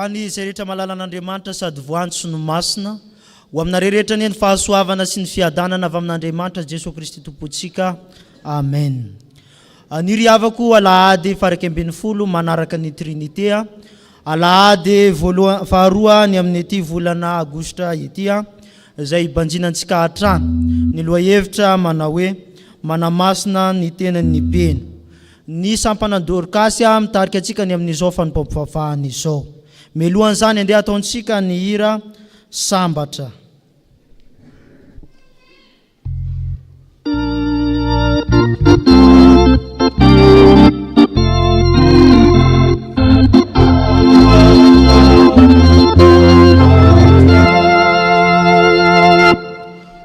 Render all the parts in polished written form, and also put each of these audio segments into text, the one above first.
any izay rehetra malala an'Andriamanitra sady voantso no masina ho aminareo rehetra ny fahasoavana sy ny fiadanana avy amin'Andriamanitra Jesosy Kristy tompontsika. Amen. Ny riavako alahady faraka ambin'ny folo manaraka ny Trinité, alahady faharoa ny amin'ny ity volana Aogositra ity izay banjinantsika hatrany ny lohahevitra manao hoe manamasina ny tenan'ny beny. Ny sampana Dorcas mitarika antsika ny amin'izao fanompam-pifafahana izao. Melohan'izany andeha ataontsika ny hira sambatra.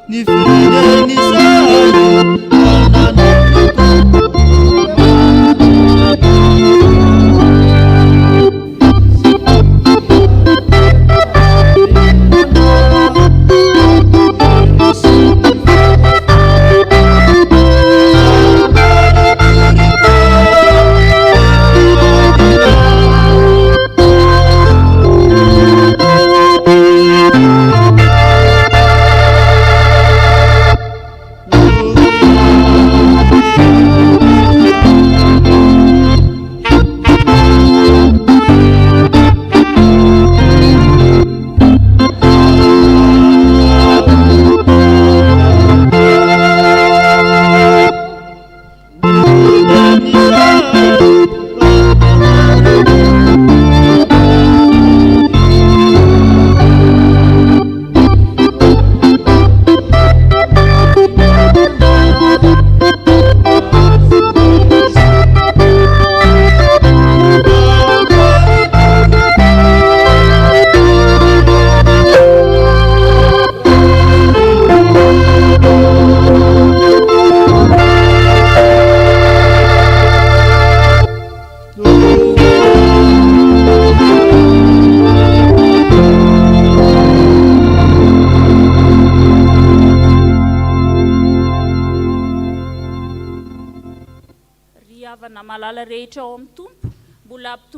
Ni fine ni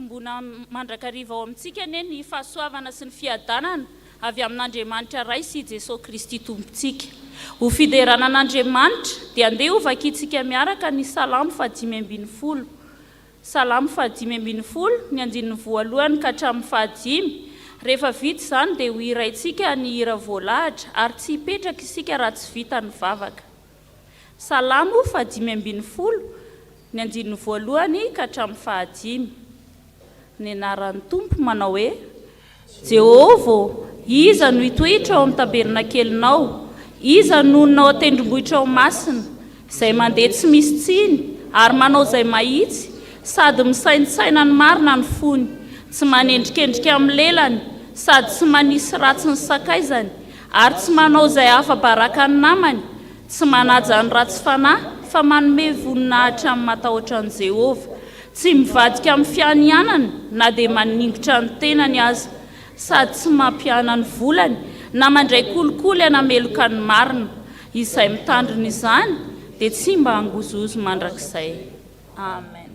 Mbola mandrakariva ao amintsika ny fahasoavana sy ny fiadanana avy amin'Andriamanitra Ray sy Jesosy Kristy tompontsika. Ho fiderana an'Andriamanitra dia andeha ho vakintsika miaraka ny Salamo 5:10. Salamo 5:10 ny andininy voalohany ka hatramin'ny 5. Rehefa vita izany dia ho hiraintsika ny hira voalahatra ary tsy hipetraka isika raha tsy vita ny vavaka. Salamo 5:10 ny andininy voalohany ka hatramin'ny 5. Ny anaran'ny Tompo manao hoe: Jehovah, iza no hitohitra ao amin'ny tabernakelinao, iza nononao tendrombohitra ao masina, izay mandeha tsy misy tsiny ary manao izay mahitsy, sady misaintsaina ny marina ny fony, tsy manendrikendrika amin'ny lelany, sady tsy manisy ratsy ny sakaizany, ary tsy manao izay afa-baraka ny namany, tsy manaja ny ratsy fanahy, fa manome voninahitra amin'ny matahotra an'i Jehovah. Tsy mivadika amin'ny fianianana na dia maningotra ny tenany aza, sady tsy mampiana ny volany na mandray kolikoly anameloka ny marina. Izay mitandrina izany dia tsy mba hangozozo mandrakizay. Amen.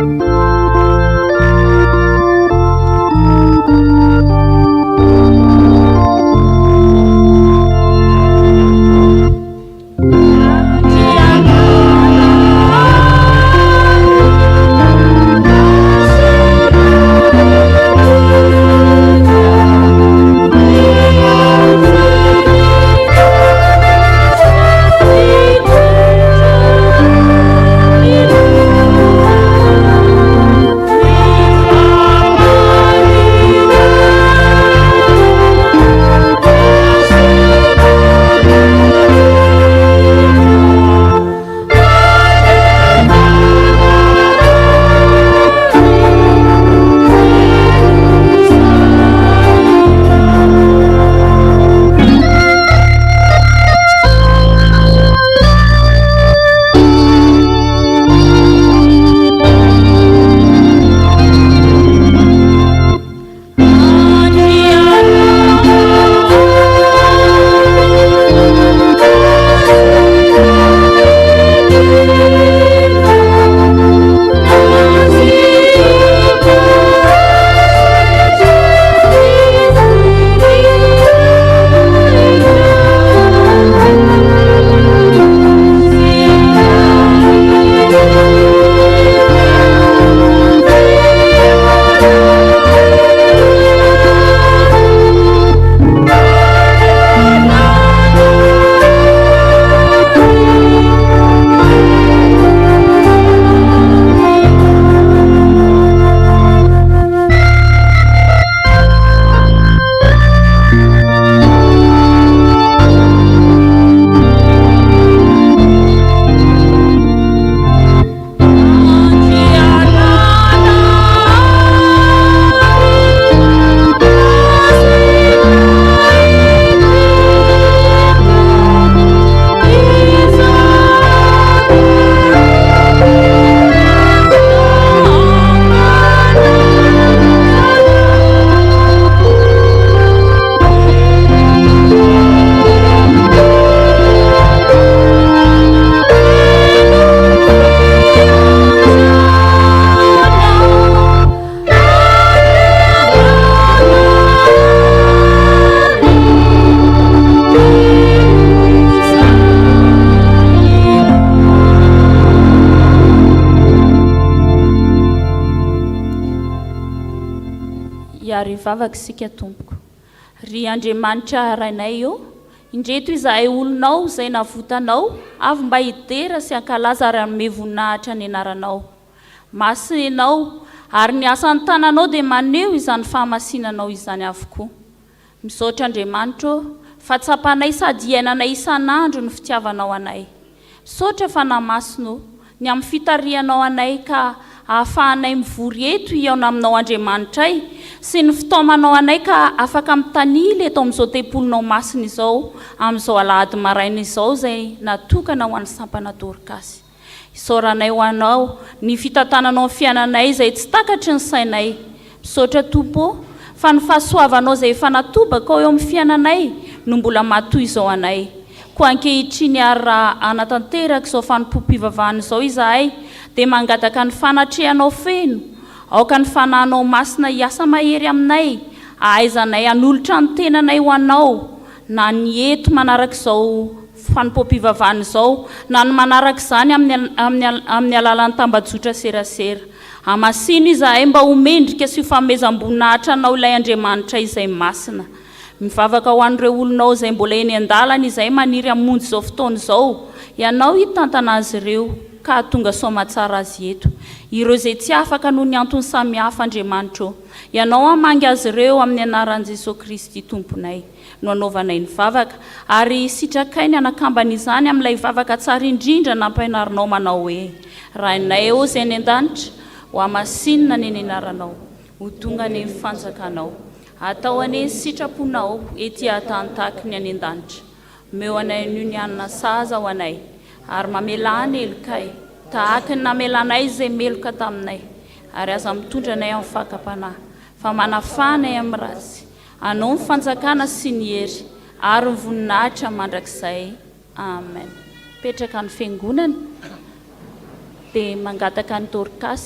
Amen. miary vavaka isika tompoko ry andriamanitra rainay eo indreto izahay olonao izay navotanao avy mba hidera sy ankalaza ary anome voninahitra ny anaranao masina ianao ary ny asan'ny tananao dia maneho izany fahamasinanao izany avokoa misaotra andriamanitra fa tsapanay sady iainanay isan'andro ny fitiavanao anay misaotra fa namasino ny amin'ny fitarianao anay ka ahafahanay mivory eto iaona aminao andriamanitray sy ny fitaomanao anay ka afaka mitanily eto amin'izao tempolinao masina izao amin'izao alahady maraina izao izay natokana ho an'ny sampana Dorcas isaoranay ho anao ny fitantananao amin'ny fiainanay izay tsy takatry ny sainay misaotra tompo fa ny fahasoavanao izay efa natobaka ao eo amin'ny fiainanay no mbola matoy izao anay koa ankehitriny ary raha anatanteraka izao fanompoam-pivavahana izao izahay dia mangataka ny fanatrehanao feno aoka ny fanahinao masina hiasa mahery aminay ahaizanay hanolotra ny tenanay ho anao na ny eto manaraka izao fanompoam-pivavahana izao na ny manaraka izany amin'ny alalan'ny tambajotra serasera hamasino izahay mba homendrika sy hofamezam-boninahitra anao ilay andriamanitra izay masina mivavaka ho an'ireo olonao izay mbola eny an-dalana izay maniry hamonjy izao fotoana izao ianao hitantana azy ireo ka tonga soamatsara azy eto ireo izay tsy afaka noho ny antony samihafa andriamanitra ianao hamangy azy ireo amin'ny anaran'i Jesosy Kristy tomponay no anaovanay ny vavaka ary sitrakainy anakambana izany amin'ilay vavaka tsara indrindra nampianarinao manao hoe rainay eo izay ny an-danitra ho hamasinina ny anaranao ho tonga ny fanjakanao atao ane sitraponao ety atantahaka ny any an-danitra meo anay ny anina saza ho anay ary mamelana elokay tahaka ny namelanay izay meloka taminay ary aza mitondra anay amin'ny fakapanahy fa manafanay amin'ny ratsy anao ny fanjakana sy ny hery ary ny voninahitra mandrakizay amen petraka ny fiangonana dia mangataka ny Dorcas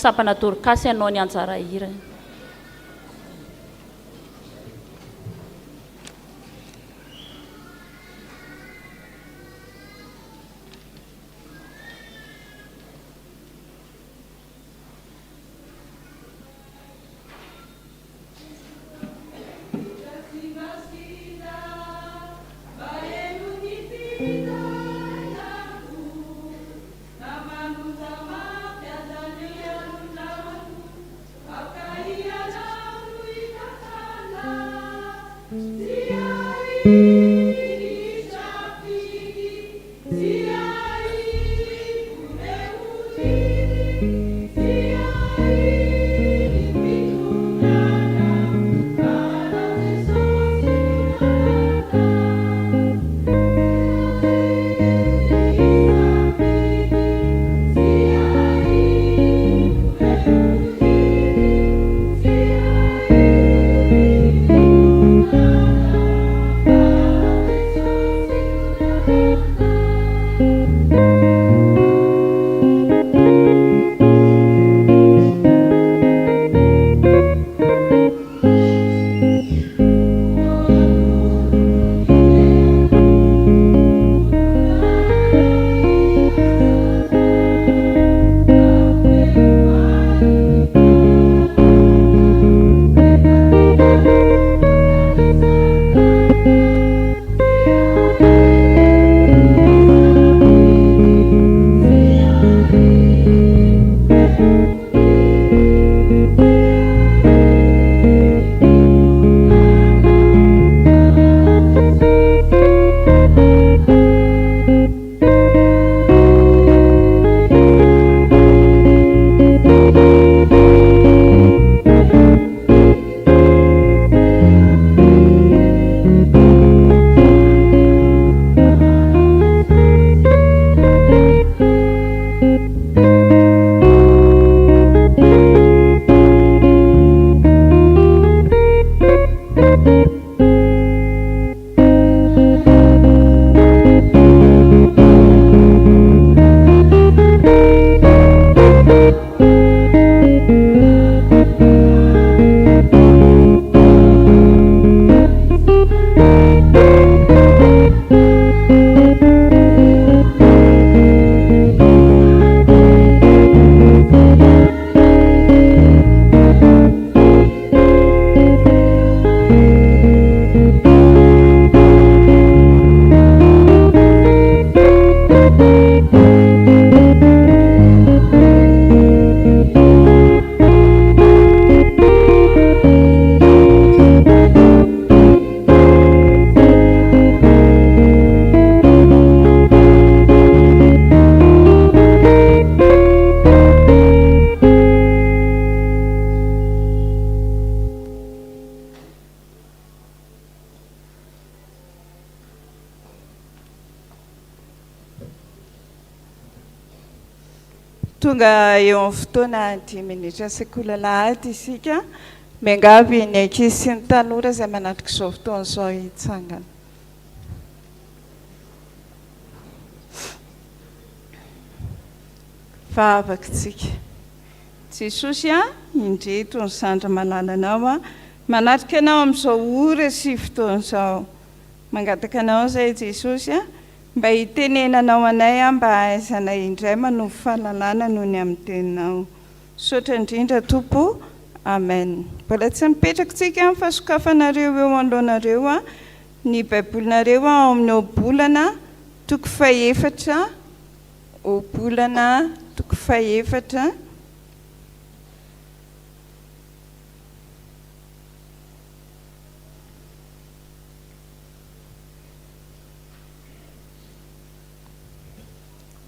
sampana Dorcas ianao ny anjara hirany Namanu sama piazza ni alun namanu, pakai tonga eo amin'ny fotoana 10 minitra sekola lahady isika miangavy ny ankizy sy ny tanora izay manatrika izao fotoana izao hitsangana. Vavakitsika Jesosy indreto ny zandra malala anao manatrika anao amin'izao ora sy fotoana izao. Mangataka anao izay Jesosy mba hitenenanao anay mba hahaizanay indray manovo fahalalana noho ny amin'ny teninao. Sotra indrindra Tompo. Amen. Mbola tsy mipetraka tsika fa sokafanareo eo alohanareo ny baibolinareo ao amin'ny obolana toko faefatra. Obolana toko faefatra.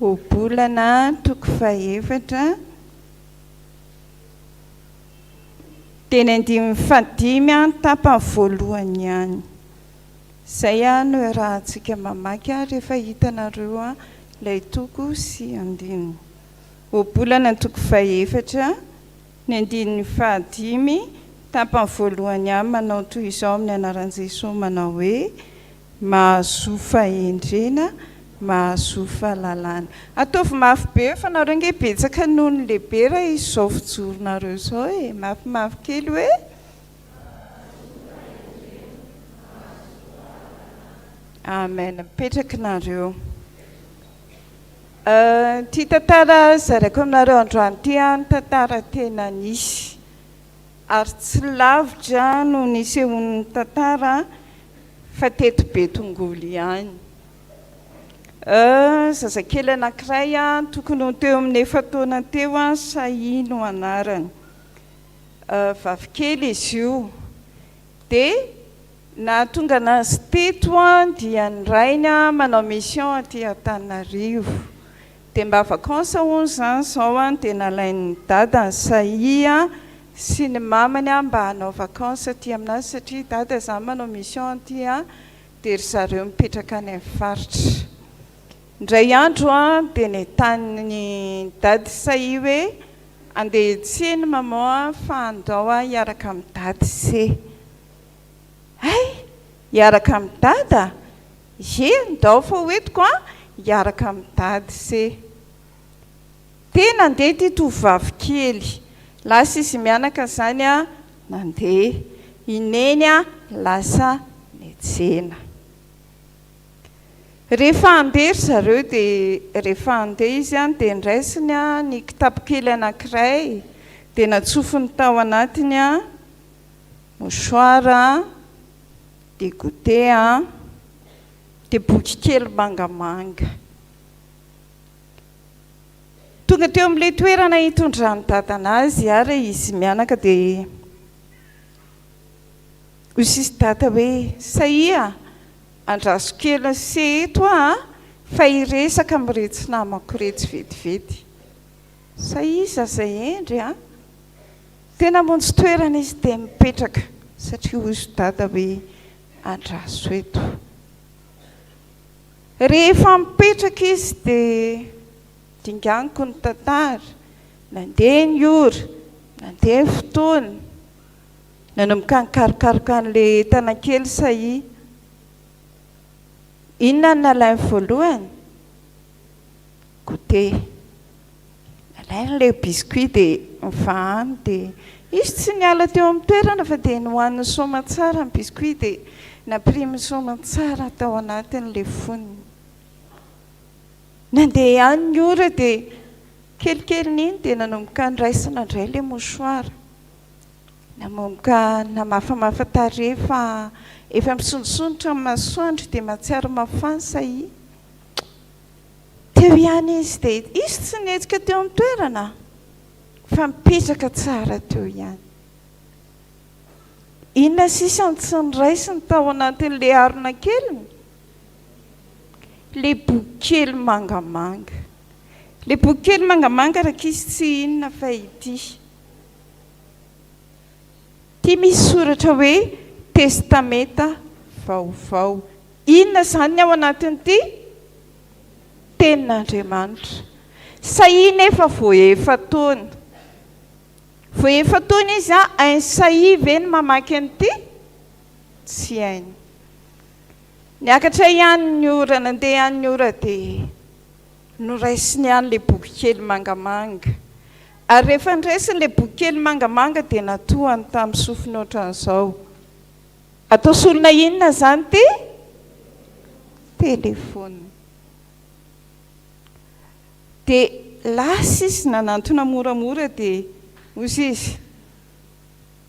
Obolana toko faefatra. Teny 5 tapany voalohany ihany. Izay no rahantsika mamaky rehefa hitanareo ilay toko sy andininy. Obolana toko faefatra ny 5 tapany voalohany ihany manao toy izao amin'ny anaran'i Jesosy manao hoe mahazo fahendrena, mahazo fahalalana. Ataovy mafy be fa nareo nge betsaka noho ny lehibe raha izao fijoronareo izao mafimafy kely hoe amen. Mipetraka nareo. Ty tantara zaraiko aminareo androany ty ny tantara tena nisy ary tsy lavitra no nisehon'ny tantara fa teto Betongolo ihany. Zazakely anankiray tokony ho teo amin'ny 9 taona teo Sahino anarany. Vavikely izy io. Dia na tonga anazy teto dia ny rainy manao mission aty Antananarivo. Dia mba vakansa hono izany izao dia nalain'ny dadany Sahy sy ny mamany mba hanao vakansa aty aminazy satria dada izany manao mission aty dia ry zareo mipetraka any amin'ny faritra. Indray andro dia nentany dady Sahy hoe andeha hiantsena maman fa andao hiaraka amin'ny dady se. Hiaraka amin'ny dada? Ndao fa hoentiko hiaraka amin'ny dady se. Dia nandeha ty tovovavy kely. Lasa izy mianaka izany nandeha. Ineny lasa niantsena. Rehefa andeha zareo dia rehefa andeha izy dia niraisiny ny kitapo kely anankiray dia natsofony tao anatiny mouchoir dia goûter dia boky kely mangamanga. Tonga teo amin'ilay toerana hitondrany dadanazy ary izy mianaka dia hoy sisy dada hoe Sahy andraso kely se eto fa hiresaka amin'iretsy namako iretsy vetivety. Sahy zaza endry tena monjy toerana izy dia mipetraka satria hoy izy dada hoe andraso eto. Rehefa mipetraka izy dia dinganiko ny tantara. Nandeha ny ora, nandeha ny fotoana, nanomboka nikarokaroka an'ilay tanakely Sahy. Inona no nalainy voalohany? Goûter. Nalainy ilay biscuit dia mivahany dia izy tsy niala teo amin'ny toerana fa dia nohaniny soamantsara ny biscuit dia nampirimy soamantsara tao anatin'ilay foniny. Nandeha ihany ny ora dia kelikely n'iny dia nanomboka niraisina indray ilay mouchoir. Nanomboka namafamafa tarehy fa efa misondrosondrotra amin'ny masoandro dia mahatsiaro mafana Sahy. Teo ihany izy dia izy tsy nihetsika teo amin'ny toerana fa mipetraka tsara teo ihany. Inona sisa tsy niraisiny tao anatin'ilay harona keliny? Ilay boky kely mangamanga. Ilay boky kely mangamanga raha izy tsy inona fa ity. Ty misy soratra hoe testamenta vaovao. Inona izany ao anatin'ity? Tenin'Andriamanitra. Sahi nefa voaefa taona. Voaefa taona izy hainy sahi ve ny mamaky an'ity? Tsy hainy. Niakatra ihany ny ora, nandeha ihany ny ora dia noraisiny ihany ilay boky kely mangamanga. Ary rehefa niraisiny ilay boky kely mangamanga dia natohany tamin'ny sofiny ohatran'izao. Atao solona inona izany ty? Telefona. Dia lasa izy nanantona moramora dia ozy izy.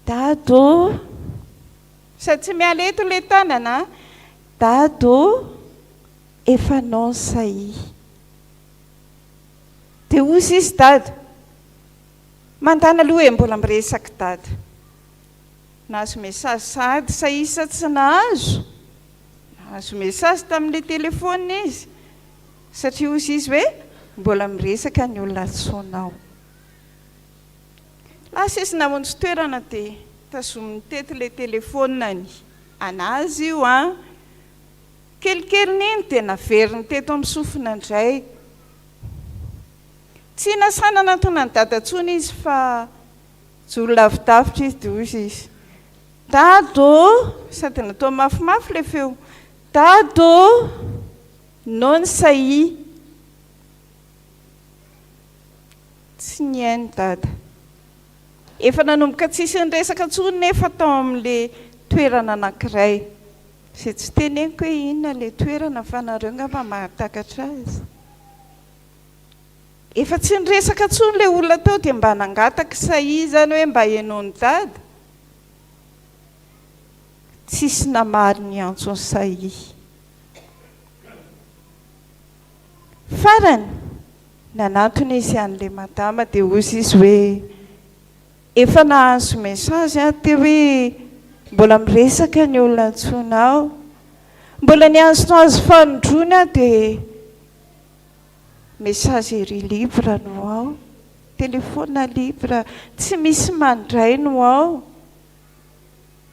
Dado, sady tsy miala eto ilay tanana. Dado, efa non sahi. Dia ozy izy dado. Mandana aloha hoe mbola miresaka dado. Nahazo mesazy sady sahisa tsy nahazo. Nahazo mesazy tamin'ilay telefona izy. Satria ozy izy hoe mbola miresaka ny olona antsoinao. Lasa izy namonjy toerana dia tazominy teto ilay telefona ny anazy io kelikely niny dia naveriny teto amin'ny sofina indray. Tsy nasana anatona ny dadantsony izy fa jolo lavidavitra izy dia ozy izy. Dado, sady natao mafimafy ilay feo. Dado, non sahi. Tsy nihainy dada. Efa nanomboka tsisy niresaka intsony nefa tao amin'ilay toerana anankiray. Izay tsy teneniko hoe inona ilay toerana fa nareo ngamba mahatakatra azy. Efa tsy niresaka intsony ilay olona tao dia mba nangataka sahi izany hoe mba hainao ny dada. Tsisy namaly ny antso ny sahi. Farany nanantona izy an'ilay madama dia ozy izy hoe efa nahazo mesazy dia hoe mbola miresaka ny olona antsoinao. Mbola niazonao azy fanondrony dia mesazy ery livre no ao. Telefona livre tsy misy mandray no ao.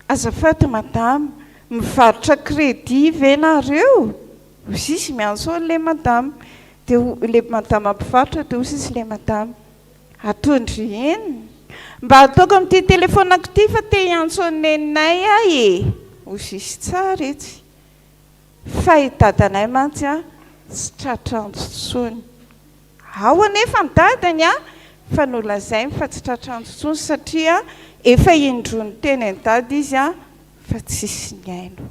Azafady madama, mivarotra crédit ve nareo? Ozy izy miantso an'ilay madama. Dia ilay madama mpivarotra dia ozy izy ilay madama. Atondry iny? Mba ataoko amin'ity telefonako ity fa te hiantso ny neninay ahy e. Ozy izy tsara etsy. Fa i dadanay mantsy tsy tratranjo intsony. Ao anefa ny dadany fa nolazainy fa tsy tratranjo intsony satria efa indrony teny ny dady izy fa tsisy niaino.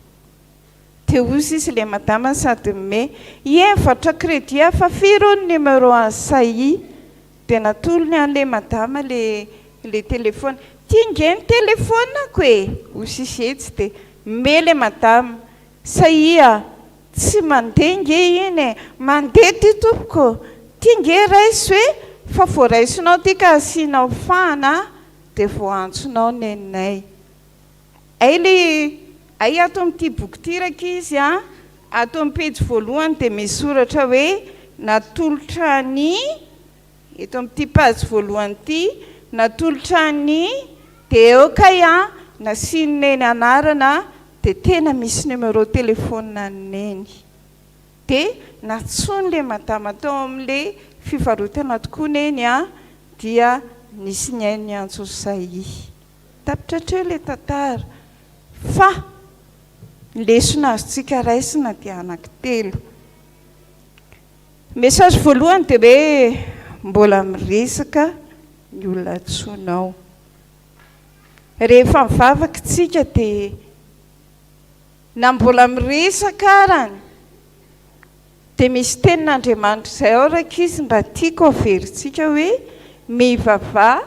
Dia ozy izy ilay madama sady me mivarotra crédit fa firy ny numéro any sahi. Dia natolony an'ilay madama ilay telefona. Tia ny telefonako e. Ozy izy etsy dia me ilay madama. Sahi tsy mandeha nge iny e. Mandeha ty tompoko. Tia nge raisy hoe fa voaraisinao ty ka asianao fana dia voantsonao neninay. Ay ato amin'ity boky ty raiky izy ato amin'ny pejy voalohany dia misy soratra hoe natolotra ny. Eto amin'ity pejy voalohany ity natolotra ny dia eo kay nasiany neny anarana dia tena misy numéro telefona neny. Dia natsony ilay madama tao amin'ilay fivarotana tokoa neny dia nisy ny hainy antso sahi. Tapitra hatreo ilay tantara. Fa lesona azontsika raisina dia anankitelo. Mesazy voalohany dia hoe mbola miresaka ny olona antsoinao. Rehefa mivavaka tsika dia na mbola miresaka arany dia misy tenin'Andriamanitra izay ao raiky izy mba tiako averintsika hoe mivavah.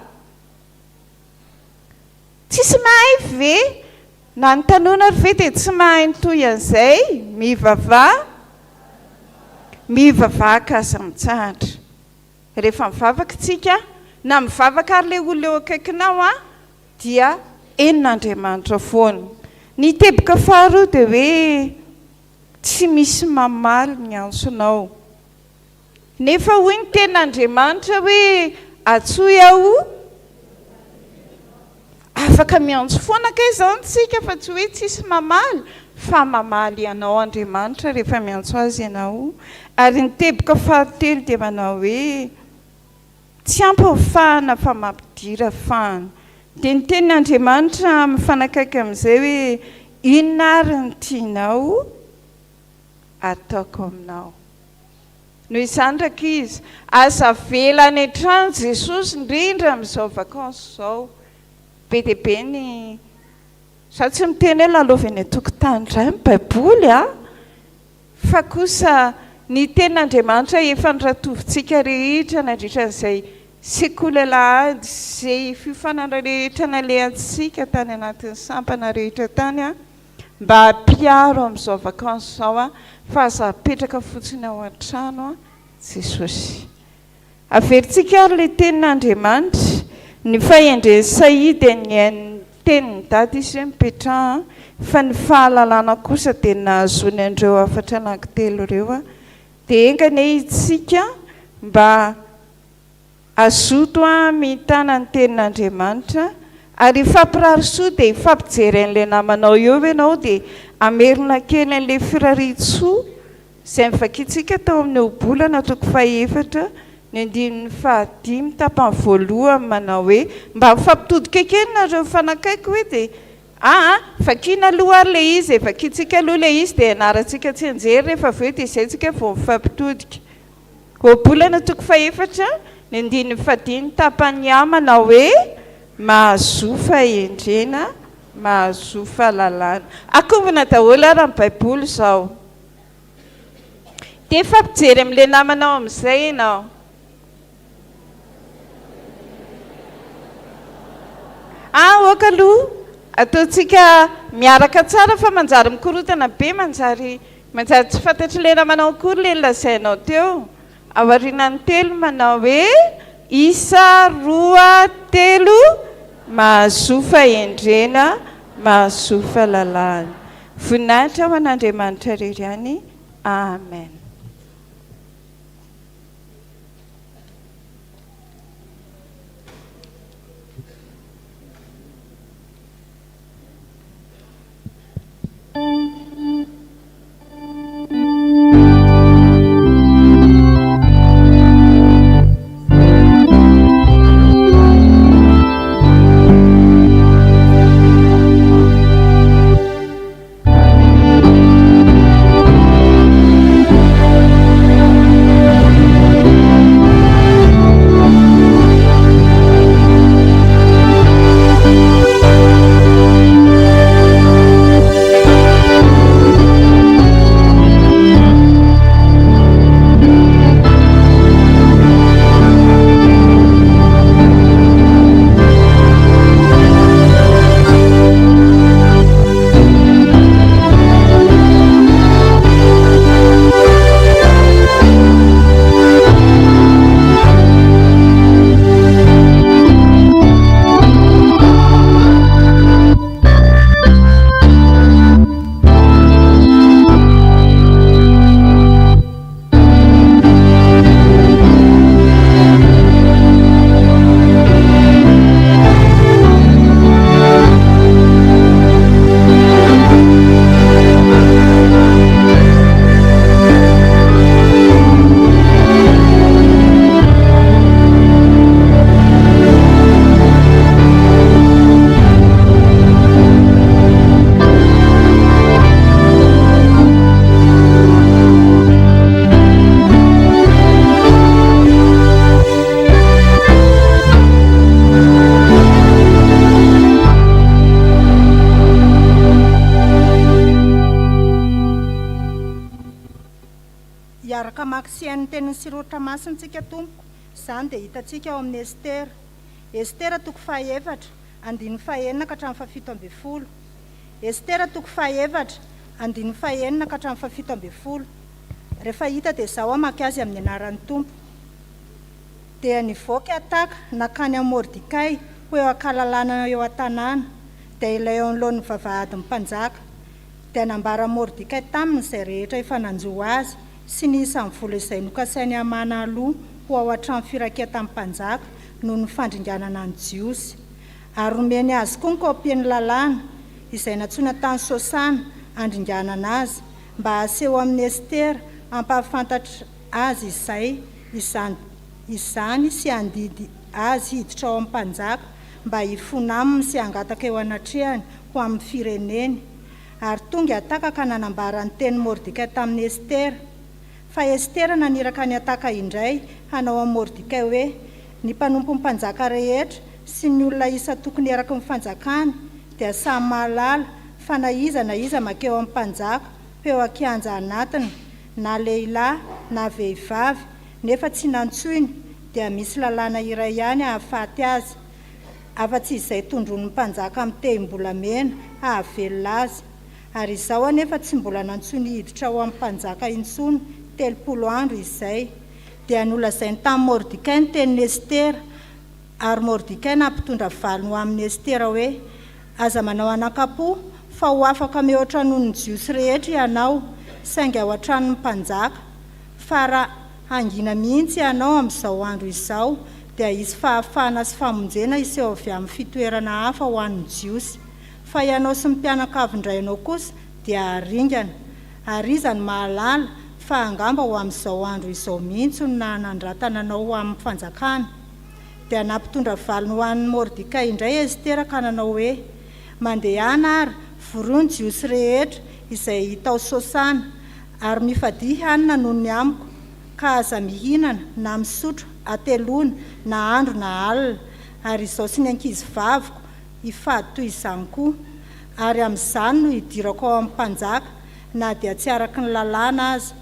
Tsisy mahay ve na ny tanona ve dia tsy mahay nytoy an'izay? Mivavaka aza mitsahatra. Rehefa mivavaka tsika na mivavaka ary ilay olona eo akaikinao dia henin'Andriamanitra foana. Ny teboka faharoa dia hoe tsy misy mamaly ny antsonao. Nefa hoy ny tenin'Andriamanitra hoe atsoy aho afaka miantso foana kay izany tsika fa tsy hoe tsisy mamaly fa mamaly ianao Andriamanitra rehefa miantso azy ianao. Ary ny teboka fahatelo dia manao hoe tsy ampahofahana fa mampidira fahana. Dia ny tenin'Andriamanitra mifanakaiky amin'izay hoe inona ary ny tianao ataoko aminao. Noho izany ndraiky izy aza velany hatrany Jesosy indrindra amin'izao vakansy izao. Be dia be ny za tsy miteny hoe lalaovany an-tokotany indray ny baiboly fa kosa ny tenin'Andriamanitra efa niratovintsika rehetra nandritran'izay sekoly alahady izay fifanana rehetra nalehantsika tany anatin'ny sampana rehetra tany mba hampiaro amin'izao vakansy izao fa aza apetraka fotsiny ao an-trano Jesosy. Averintsika ary ilay tenin'Andriamanitra ny fahendren'ny Saidy ny tenin'ny dady izy hoe mipetraha fa ny fahalalana kosa dia nahazoany andreo afatra anankitelo ireo dia engany itsika mba azoto mitana ny tenin'Andriamanitra ary ifampirarisoa dia ifampijery an'ilay namanao eo ianao dia amerina kely an'ilay firarian-tsoa izay mivakitsika tao amin'ny obolana toko 4 ny 15 tapany voalohany manao hoe mba mifampitodika kely nareo mifanakaiky hoe dia vakiana aloha ary ilay izy vakitsika aloha ilay izy dia anarantsika tsy anjery rehefa avy eo dia izay tsika vao mifampitodika. Obolana toko 4 ny 15 tapany manao hoe mahazo fahendrena mahazo fahalalana. Akombina daholo ary amin'ny baiboly izao. Dia fampijery amin'ilay namanao amin'izay ianao. Oka aloha ataontsika miaraka tsara fa manjary mikorotana be manjary tsy fantatry ilay namanao akory ilay lazainao teo. Aorianan'ny telo manao hoe 1 2 3 mahazo fahendrena mahazo fahalalana. Voninahitra ho an'Andriamanitra irery ihany. Amen. Sian'ny tenin'ny sirotra masintsika tompoko izany dia hitantsika ao amin'ny Estera toko 4 andiny 4 ka hatramin'ny 17. Estera toko 4 andiny 4 ka hatramin'ny 17. Rehefa hita dia izao amaky azy amin'ny anaran'ny tompo. Dia nivoaka ataka nakany a Mordikay ho eo ankalalana eo an-tanàna dia ilay eo anoloan'ny vavahadin'ny mpanjaka dia nambara Mordikay taminy izay rehetra efa nanjo azy sy ny isan'ny vola izay nokasainy hamana aloha ho ao an-trano firaketan'ny mpanjaka noho ny fandringanana ny jiosy. Ary omeny azy koa ny kaopy-ny lalàna izay natsoina tany Sosana handringanana azy mba haseho amin'ny Estera ampahafantatra azy izany izany sy andidy azy hiditra ao amin'ny mpanjaka mba hifona aminy sy hangataka eo anatrehany ho amin'ny fireneny. Ary tonga ataka ka nanambara ny teny Mordekay tamin'ny Estera. Fa Estera naniraka ny ataka indray hanao amin'ny Mordekay hoe ny mpanompo ny mpanjaka rehetra sy ny olona isa tokony eraky ny fanjakany dia samy mahalala fa na iza makeo amin'ny mpanjaka peo akianja anatiny na lehilahy na vehivavy nefa tsy nantsoiny dia misy lalàna iray ihany ahafaty azy. Afa-tsy izay tondron'ny mpanjaka amin'ny tehim-bolamena ahavelona azy. Ary izao anefa tsy mbola nantsony hiditra ao amin'ny mpanjaka intsony 30 andro izay. Dia nolazainy tamin'ny Mordekay ny tenin'ny Estera. Ary Mordekay nampitondra valiny ho amin'ny Estera hoe aza manao anakapo fa ho afaka mihoatra noho ny jiosy rehetra ianao saingy ao an-tranon'ny mpanjaka. Fa raha hangina mihitsy ianao amin'izao andro izao dia hisy fahafahana sy famonjena iseho avy amin'ny fitoerana hafa ho an'ny jiosy. Fa ianao sy ny mpianakavindrainao kosa dia haringana. Ary iza ny mahalala fa angamba ho amin'izao andro izao mihitsy no nanandratana anao ho amin'ny fanjakana. Dia nampitondra valiny ho an'ny Mordekay indray Estera ka nanao hoe mandehana ary voroany jiosy rehetra izay hita ao Sosana ary mifadihy hanina noho ny amiko ka aza mihinana na misotro atelona na andro na alina. Ary izao sy ny ankizy vaviko hifady toy izany koa. Ary amin'izany no hidirako ao amin'ny mpanjaka na dia tsy araky ny lalàna aza.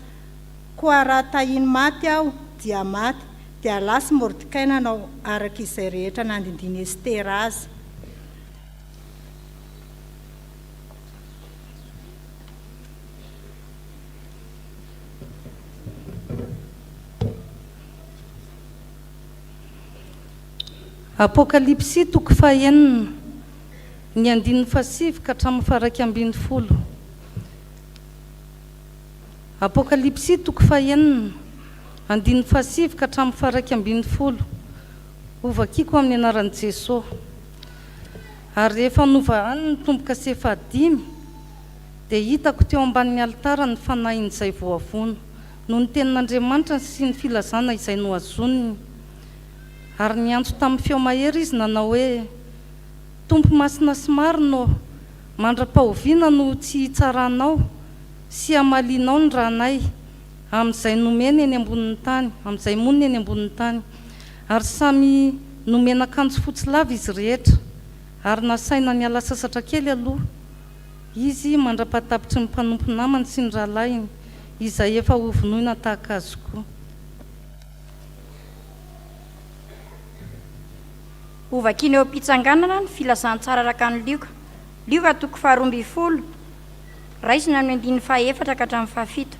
Koa raha tahiny maty aho dia maty dia lasa Mordekay nanao araka izay rehetra nandindiny Estera azy. Apokalipsy toko fahaenina ny 15 ka hatramin'ny faha 20. Apokalipsy toko fahaenina 15 ka hatramin'ny faha 20. Ovakiko amin'ny anaran'i Jesosy. Ary rehefa novahany ny tomboka sy fahadimy dia hitako teo ambanin'ny altara ny fanahin' izay voavono noho ny tenin'Andriamanitra sy ny filazana izay noazoniny. Ary niantso tamin'ny feo mahery izy nanao hoe tompo masina sy marina mandra-pahoviana no tsy hitsaranao sy hamalinao ny ranay amin'izay nomeny eny ambonin'ny tany, amin'izay monina eny ambonin'ny tany. Ary samy nomena akanjo fotsy lava izy rehetra. Ary nasaina ny ala sasatra kely aloha izy mandra-patapitry ny mpanompo namany sy ny rahalainy izay efa hovonoina tahaka azy koa. Ovakiny eo am-pitsanganana ny filazantsara araka ny lioka toko 12 raisina amin'ny 14 ka hatramin'ny 17.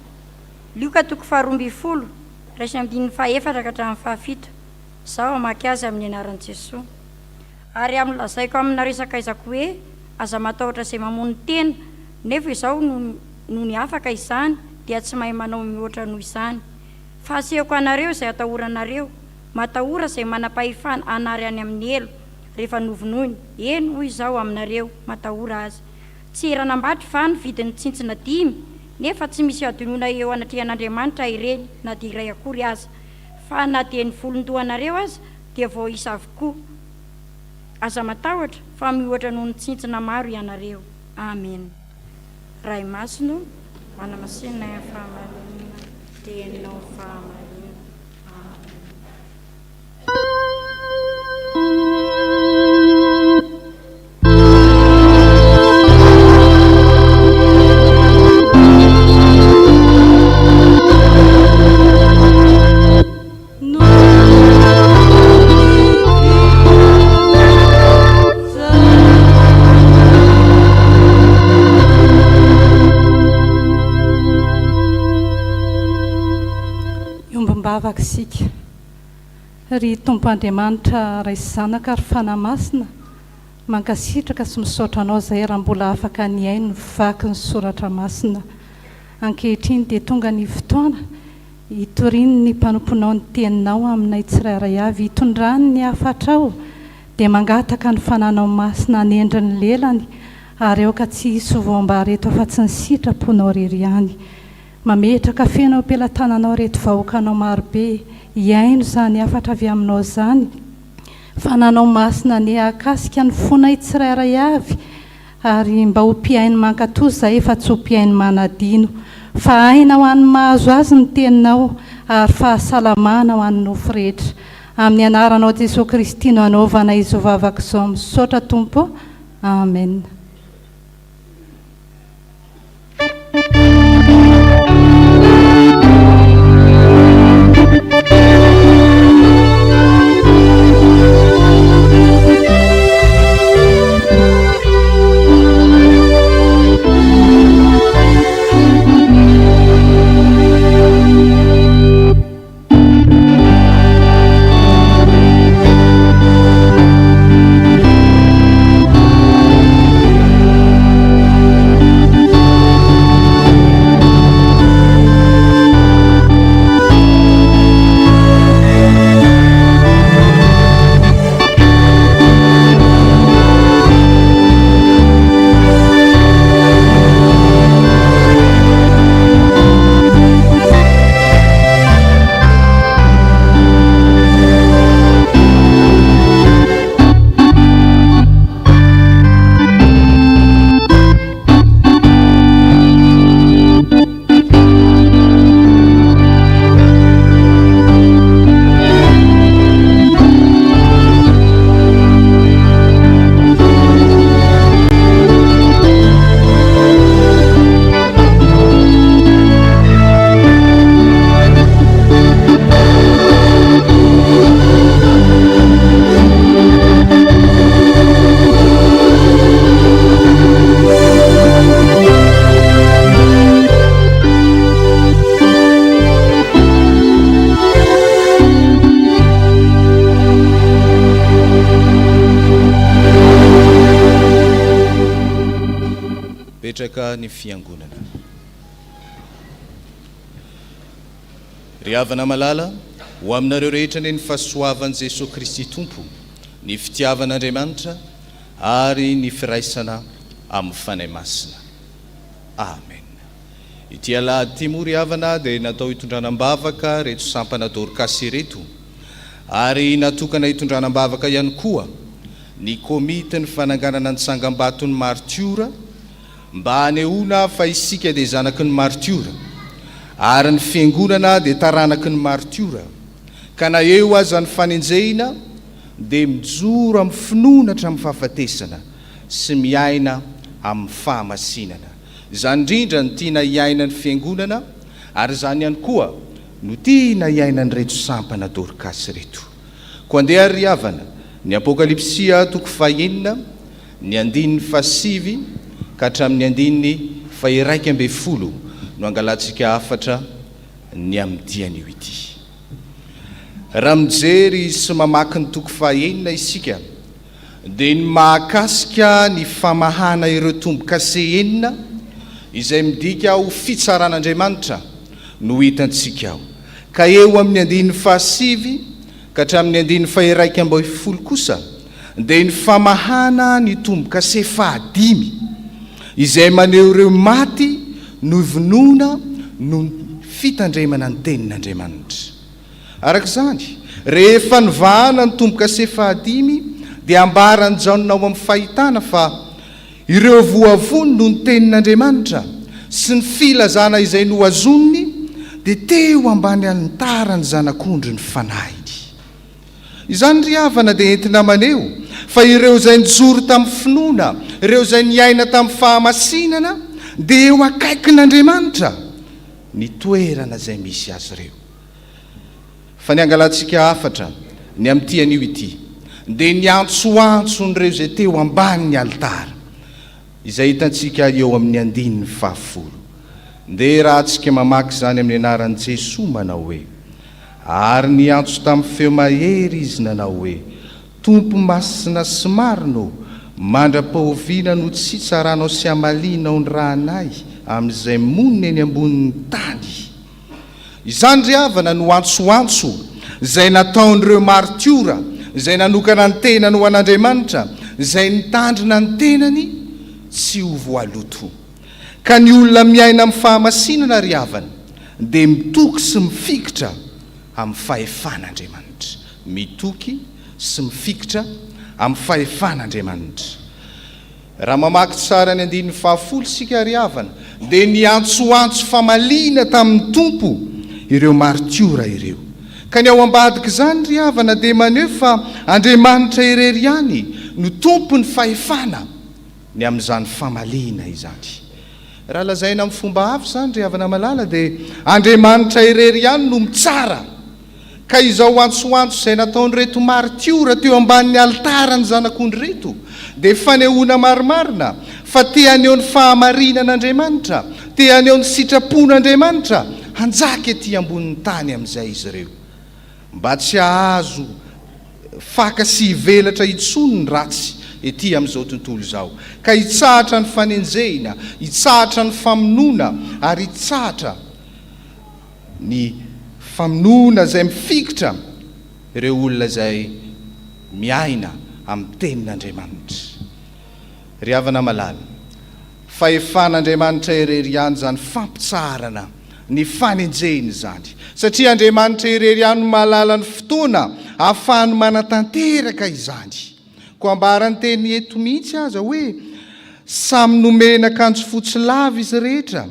Lioka toko 12 raisina amin'ny 14 ka hatramin'ny 17. Zao amaky azy amin'ny anaran'i Jesosy. Ary am'lazaiko amina resaka izako hoe aza matahotra izay mamono tena nefa izao no ny afaka izany dia tsy mahay manao mihoatra noho izany. Fa asehoko anareo izay atahoranareo matahora izay manam-pahefana anary any amin'ny elo rehefa novonoiny. Eny hoy izao aminareo matahora azy. Tsy eranambatra fa ny vidin'ny tsintsina 10 nefa tsy misy adinoina eo anatrehan'Andriamanitra ireny na dia iray akory aza. Fa na dia ny volondohanareo aza dia vao isa avokoa. Aza matahotra fa mihoatra noho ny tsintsina maro ianareo. Amen. Ray masino manamasina fahamalina tenao fahamalina. Vakisika ry Tompoandriamanitra ray sy zanaka ary fanamasina mankasitraka sy misaotra anao izay raha mbola afaka ny ainy vaky ny soratra masina. Ankehitriny dia tonga ny fotoana hitoriny ny mpanomponao ny teninao aminay tsirairay avy, hitondrany ny afatra ao dia mangataka ny fananao masina ny endriny lelany ary aoka tsy hisy voamba reto afa-tsy ny sitraponao rery ihany. mametraka fenao ampelantananao reto vahoakanao marobe iaino zany afatra avy aminao zany fa nanao masina ny akasika ny fona tsirairay avy ary mba ho mpiainy mankatoy zay efa tsy ho mpiainy manadino fa aina ho an'ny mahazo azy ny teninao ary fahasalamana ho an'ny nofo rehetra amin'ny anaranao Jesosy Kristy no anaovana izao vavaka izao misaotra Tompo amen. Ny fiangonana ry havana malala ho aminareo rehetra ny fahasoavan'i Jesosy Kristy Tompo ny fitiavan'Andriamanitra ary ny firaisana amin'ny fanahy masina amen. Ity alahady ity moa ry havana dia natao hitondranam-bavaka reto sampana Dorcas reto ary natokana hitondranam-bavaka ihany koa ny komity ny fananganana ny tsangam-baton'ny martiora mba hanehoana fa isika dia zanaky ny martiora ary ny fiangonana dia taranaky ny martiora ka na eo aza ny fanenjehina dia mijoro amin'ny finoana hatramin'ny fahafatesana sy miaina amin'ny fahamasinana. Izany indrindra ny tiana hiaina ny fiangonana ary izany ihany koa no tiana hiaina ny reto sampana Dorcas reto. Koa andeha ry havana ny Apokalipsia toko fahaenina ny andininy fahasivy ka hatramin'ny andininy fahiraika amby folo no angalantsika afatra ny amin'ny dian'io ity. Raha mijery sy mamaky ny toko fahaenina isika dia ny mahakasika ny famahana ireo tombo-kase enina izay midika ho fitsaran'Andriamanitra no hitantsika ao. Ka eo amin'ny andininy fahasivy ka hatramin'ny andininy fahiraika amby folo kosa dia ny famahana ny tombo-kase fahadimy izay maneho ireo maty no vonoina no fitandremana ny tenin'Andriamanitra. Araka izany rehefa nivahana ny tombo-kase fahadimy dia ambarany janona ao amin'ny fahitana fa ireo voavony no ny tenin'Andriamanitra sy ny filazana izay no azoniny dia teo ambany antara ny zanak'ondry ny fanahiny. Izany ry havana dia entina maneho fa ireo izay nijoro tamin'ny finoana, ireo izay niaina tamin'ny fahamasinana dia eo akaikin'Andriamanitra ny toerana izay misy azy ireo. Fa ny angalantsika afatra ny amin'ity anio ity dia ny antsoantson'ireo izay teo ambany ny altara izay hitantsika eo amin'ny andininy fahafolo. Dia raha antsika mamaky izany amin'ny anaran'i Jesosy manao hoe ary ny antso tamin'ny feo mahery izy nanao hoe Tompo masina sy marino mandra-pahoviana no tsy tsaranao sy amalinao ny rahanay amin'izay monina eny ambonin'ny tany. Izany ry havana no antsoantso izay nataon'ireo martiora izay nanokana ny tenany ho an'Andriamanitra izay nitandrina ny tenany tsy ho voaloto. Ka ny olona miaina amin'ny fahamasinana ry havana dia mitoky sy mifikitra amin'ny fahefan'Andriamanitra. Mitoky sy mifikitra amin'ny fahefan'Andriamanitra. Raha mamaky tsara ny 10 sika ry havana, dia niantsoantso famaliana tamin'ny tompo ireo martiora ireo. Ka ny ao ambadika izany ry havana dia maneho fa Andriamanitra irery ihany no tompo ny fahefana ny amin'izany famaliana izany. Raha lazaina amin'ny fomba hafa izany ry havana malala dia Andriamanitra irery ihany no mitsara. Ka izao antsoantso izay nataony reto martiora teo ambanin'ny altarany zanak'ondry reto dia fanehoana marimarina fa te aneo ny fahamarinan'Andriamanitra, te aneo ny sitrapon'Andriamanitra hanjaka ety ambonin'ny tany amin'izay izy ireo, mba tsy hahazo faka sy hivelatra intsony ny ratsy ety amin'izao tontolo izao. Ka hitsahatra ny fanenjehina, hitsahatra ny famonoana, ary hitsahatra ny famonoana izay mifikitra ireo olona izay miaina amin'ny tenin'Andriamanitra. Ry havana malala, fahefan'Andriamanitra irery ihany izany fampitsarana ny fanenjehina izany, satria Andriamanitra irery ihany no mahalala ny fotoana ahafahany manatanteraka izany. Ko ambarany teny eto mihitsy aza hoe samy nomena akanjo fotsy lava izy rehetra,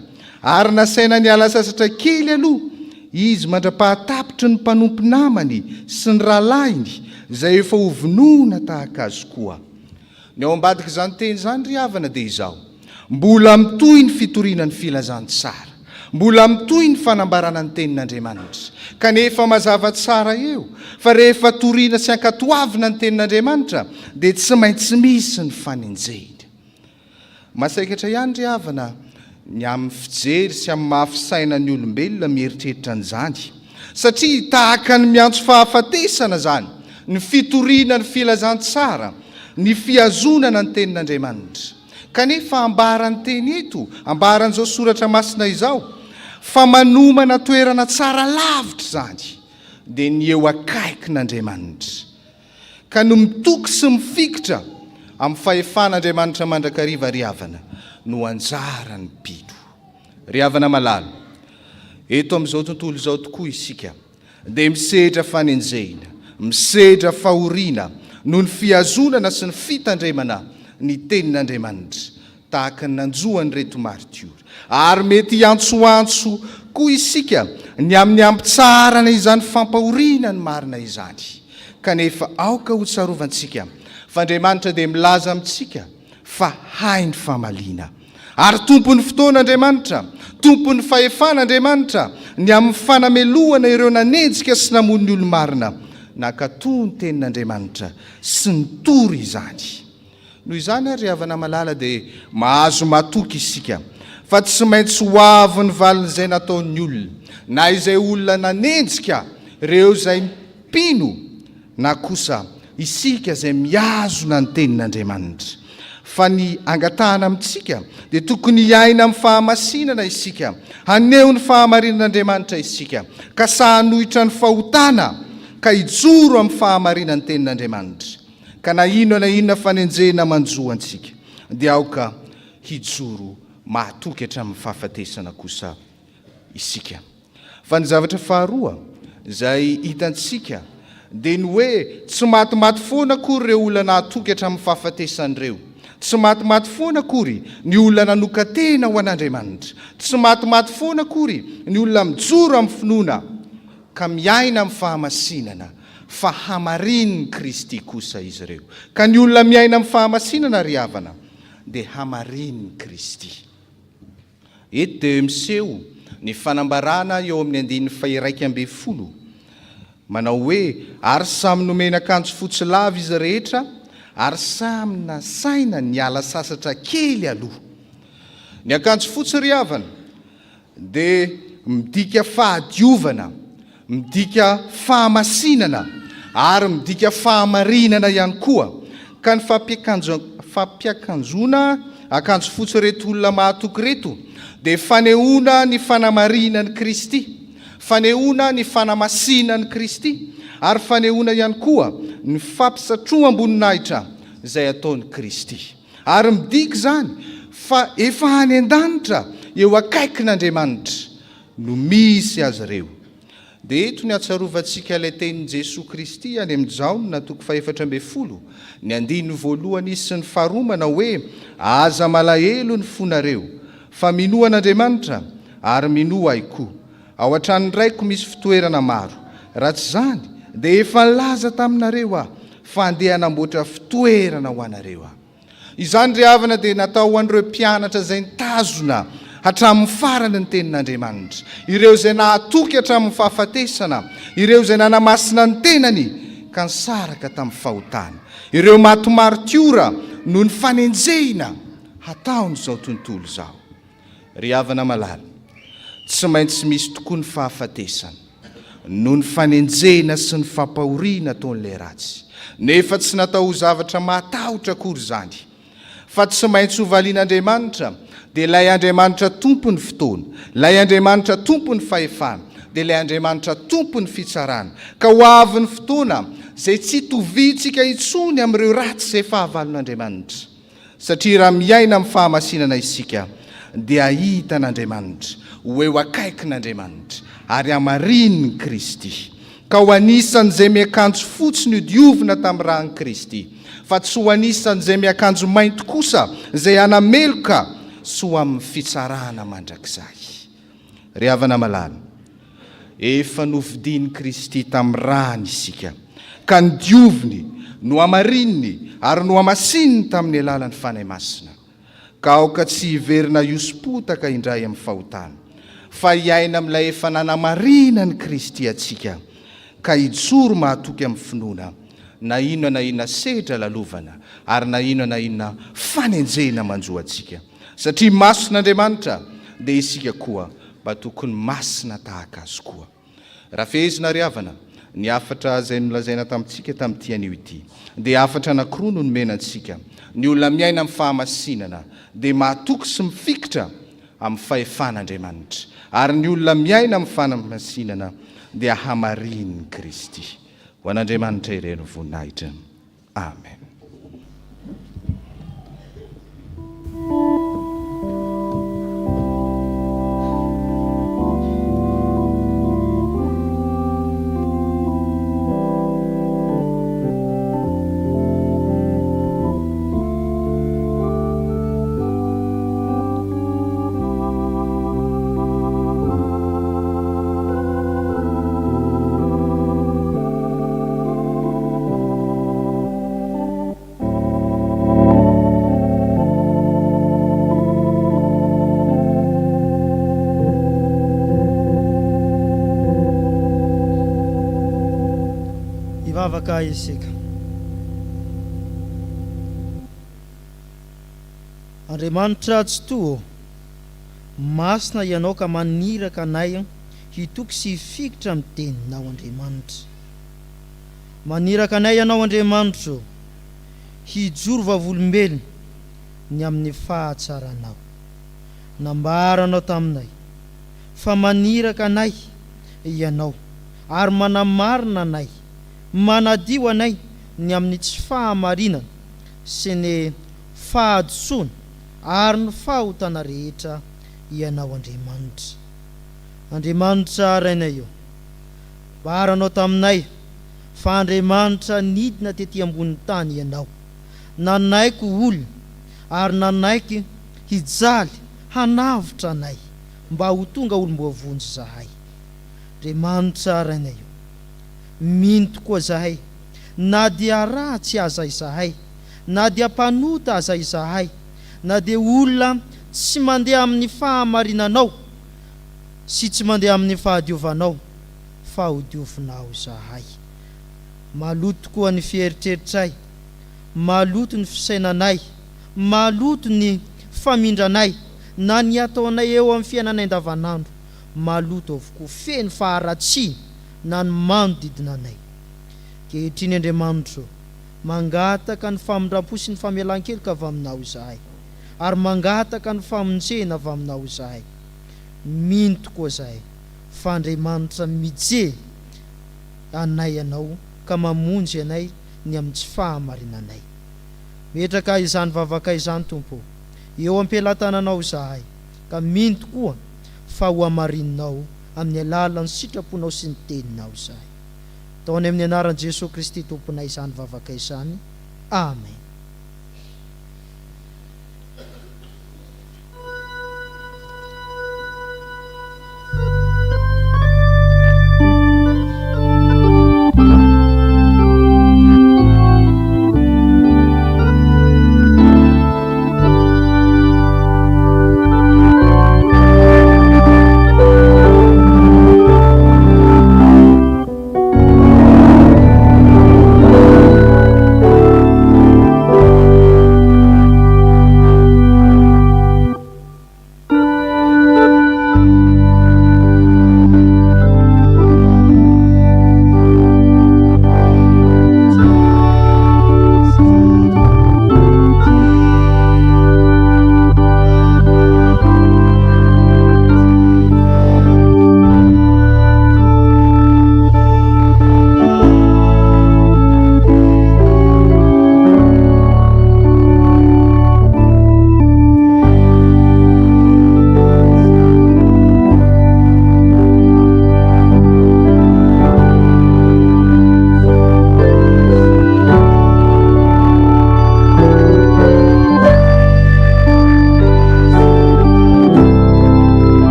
ary nasaina ny ala sasatra kely aloha izy mandra-pahatapitry ny mpanompo namany sy ny rahalainy izay efa hovonoana tahaka azy koa. Ny ao ambadika izany teny izany ry havana dia izao: mbola mitohy ny fitoriana ny filazantsara, mbola mitohy ny fanambarana ny tenin'Andriamanitra. Kanefa mazava tsara eo fa rehefa toriana sy ankatoavina ny tenin'Andriamanitra dia tsy maintsy misy ny fanenjehina. Masaikatra ihany ry havana ny amin'ny fijery sy amin'ny mahafisaina ny olombelona mieritreritra an'izany, satria tahaka ny miantso fahafatesana zany ny fitoriana ny filazantsara, ny fiazonana ny tenin'Andriamanitra. Kanefa ambarany teny eto, ambaran'izao soratra masina izao, fa manomana toerana tsara lavitra zany dia ny eo akaikin'Andriamanitra. Ka no mitoky sy mifikitra amin'ny fahefan'Andriamanitra mandrakariva ry havana no anjarany mpino. Ry havana malala, eto amin'izao tontolo izao tokoa isika dia misedra fanenjehina, misedra fahoriana noho ny fiazonana sy ny fitandremana ny tenin'Andriamanitra tahaka ny nanjoany reto martiora. Ary mety hiantsoantso koa isika ny amin'ny ampitsarana izany fampahoriana ny marina izany. Kanefa aoka ho tsarovantsika fa Andriamanitra dia milaza amintsika fa hainy famaliana, ary tompon'ny fotoan'Andriamanitra, tompon'ny fahefan'Andriamanitra ny amin'ny fanamelohana ireo nanenjika sy namono ny olo-marina nankatoa ny tenin'Andriamanitra sy ny tory izany. Noho izany ary havana malala dia mahazo matoky isika fa tsy maintsy ho avy ny valin'izay nataon'ny olona, na izay olona nanenjika ireo izay mpino, na kosa isika izay miazona ny tenin'Andriamanitra. Fa ny angatahana amintsika dia tokony hiaina amin'ny fahamasinana isika, haneho ny fahamarinan'Andriamanitra isika, ka sahanohitra ny fahotana, ka hijoro amin'ny fahamarinan'ny tenin'Andriamanitra. Ka na inona fanenjehina manjo antsika dia aoka hijoro mahatoky hatramin'ny fahafatesana kosa isika. Fa ny zavatra faharoa izay hitantsika dia ny hoe tsy matimaty foana akory ireo olona nahatoky hatramin'ny fahafatesan'ireo, tsy matimaty foana akory ny olona nanoka tena ho an'Andriamanitra, tsy matimaty foana akory ny olona mijoro amin'ny finoana ka miaina amin'ny fahamasinana, fa hamarin'ny Kristy kosa izy ireo. Ka ny olona miaina amin'ny fahamasinana ry havana dia hamarin'ny Kristy. Eto dia miseho ny fanambarana eo amin'ny 1:12 manao hoe: ary samy nomena akanjo fotsy lava izy rehetra, ary samy nasaina ny ala sasatra kely aloha. Ny akanjo fotsy ry havana dia midika fahadiovana, midika fahamasinana, ary midika fahamarinana ihany koa. Ka ny fampiakanjona akanjo fotsy reto olona mahatoky reto dia fanehoana ny fanamarinan'i Kristy, fanehoana ny fanamasinan'i Kristy, ary fanehoana ihany koa ny fampisatroa amboninahitra izay ataon'i Kristy. Ary midika izany fa efa any an-danitra eo akaikin'Andriamanitra no misy azy ireo. Dia eto ny atsarovantsika ilay tenin'i Jesosy Kristy any amin'ny Jaona 4:12 ny 1 sy ny 2 manao hoe aza malahelo ny fonareo fa minoa an'Andriamanitra ary minoa ahy koa. Ao an-trano raiko misy fitoerana maro, raha tsy zany dia efa nilaza taminareo aho fa andeha hanamboatra fitoerana ho anareo aho. Izany ry havana dia natao ho an'ireo mpianatra izay nitazona hatramin'ny farany ny tenin'Andriamanitra, ireo izay nahatoky hatramin'ny fahafatesana, ireo izay nanamasina ny tenany ka nisaraka tamin'ny fahotana, ireo matomaritiora no ny fanenjehina hataon'izao tontolo izao. Ry havana malala, tsy maintsy misy tokoa ny fahafatesana no ny fanenjehina sy ny fampahoriana ataon'ilay ratsy, nefa tsy natao ho zavatra matahotra akory izany, fa tsy maintsy ho valian'Andriamanitra. Dia ilay Andriamanitra tompo ny fotoana, ilay Andriamanitra tompo ny fahefana, dia ilay Andriamanitra tompo ny fitsarana. Ka ho avy ny fotoana izay tsy tovintsika intsony amin'ireo ratsy izay fahavalon'Andriamanitra, satria raha miaina amin'ny fahamasinana isika dia ahita an'Andriamanitra, ho eo akaikin'Andriamanitra ary hamarininy Kristy. Ka ho anisan'izay miakanjo fotsiny ho diovina tamin'ny rahan'i Kristy, fa tsy ho anisan'izay miakanjo mainty kosa izay hanameloka sy ho amin'ny fitsarana mandrakizay. Ry havana malala, efa novidiany Kristy tamin'ny rany isika, ka ny dioviny no hamarininy ary no hamasininy tamin'ny alalan'ny fanahy masina. Ka aoka tsy hiverina iosipotaka indray amin'ny fahotana, fa hiaina amin'ilay efa nanamarinany Kristy atsika, ka hijoro mahatoky amin'ny finoana, na inona sehatra lalovana ary na inona fanenjehina manjo atsika. Satria mason'Andriamanitra dia isika koa mba tokony masina tahaka azy koa. Raha fehezina ry havana, ny afatra izay nolazaina tamintsika tamin'ity anio ity dia afatra anankiroa no nomenantsika. Ny olona miaina amin'ny fahamasinana dia mahatoky sy mifikitra amin'ny fahefan'Andriamanitra, ary ny olona miaina amin'ny fahamasinana dia hamarininy Kristy. Ho an'Andriamanitra ireny voninahitra. Amen. Ivavaka isika. Andriamanitra tsy toa masina ianao ka maniraka anay hitoky sy hifikitra amin'ny teninao Andriamanitra. Maniraka anay ianao Andriamanitra hijoro vavolombelona ny amin'ny fahatsaranao. Nambaranao taminay fa maniraka anay ianao ary manamarina anay, manadio anay ny amin'ny tsy fahamarinana sy ny fahadsoana ary ny fahotana rehetra ianao Andriamanitra. Andriamanitra rainay eo, baranao taminay fa Andriamanitra nidina tetỳ ambony tany ianao, nanaiky olona ary nanaiky hijaly hanavitra anay mba ho tonga olom-boavonjy zahay. Andriamanitra rainay eo, mino tokoa zahay, na dia ratsy aza izahay, na dia mpanota aza izahay, na dia olona tsy mandeha amin'ny fahamarinanao sy tsy mandeha amin'ny fahadiovanao, fa ho diovinao zahay. Maloto tokoa ny fieritreritray, maloto ny fisainanay, maloto ny famindranay, na ny ataonay eo amin'ny fiainanay andavanandro, maloto avokoa, feno faharatsy na ny manodidina anay. Kehitriny Andriamanitra, mangataka ny famindram-po sy ny famelan-keloka avy aminao izahay, ary mangataka ny famonjena avy aminao izahay. Mino tokoa zahay fa Andriamanitra mijery anay ianao ka mamonjy anay ny amin'ny tsy fahamarinanay. Metraka izany vavaka izany Tompo, eo ampelantananao zahay, ka mino tokoa fa ho amarinao amin'ny alalan'ny sitraponao sy ny teninao izay. Taony amin'ny anaran'i Jesosy Kristy tomponay izany vavaka izany. Amen.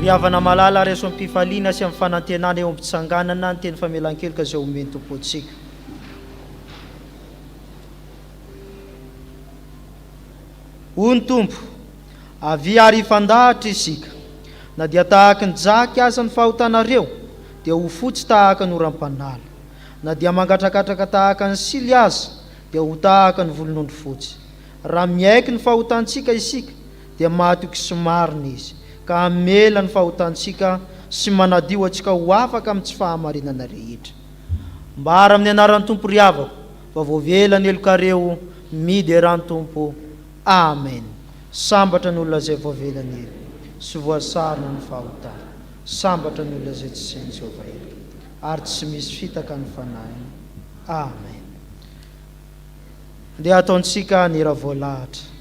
Riavana malala reso ampifaliana sy amin'ny fanantenana eo am-pitsanganana ny teny famelan-keloka izay omeny tompo antsika. Hoy ny tompo, avy ary ifandahatra isika, na dia tahaka ny jaky aza ny fahotanareo, dia ho fotsy tahaka ny oram-panala, na dia mangatrakatraka tahaka ny sily aza, dia ho tahaka ny volon'ondry fotsy. Raha miaiky ny fahotantsika isika, dia matoky sy marina izy, ka amela ny fahotantsika sy manadio antsika ho afaka amin'ny tsy fahamarinana rehetra. Mbara amin'ny anaran'ny tompo riavako, fa voavela ny elokareo midy eran'ny tompo. Amen. Sambatra ny olona izay voavelany elo, sy voasarona ny fahotana. Sambatra ny olona izay tsy sainy Jehovah elo, ary tsy misy fitaka ny fanahiny. Amen. Dia ataontsika ny raha voalahatra.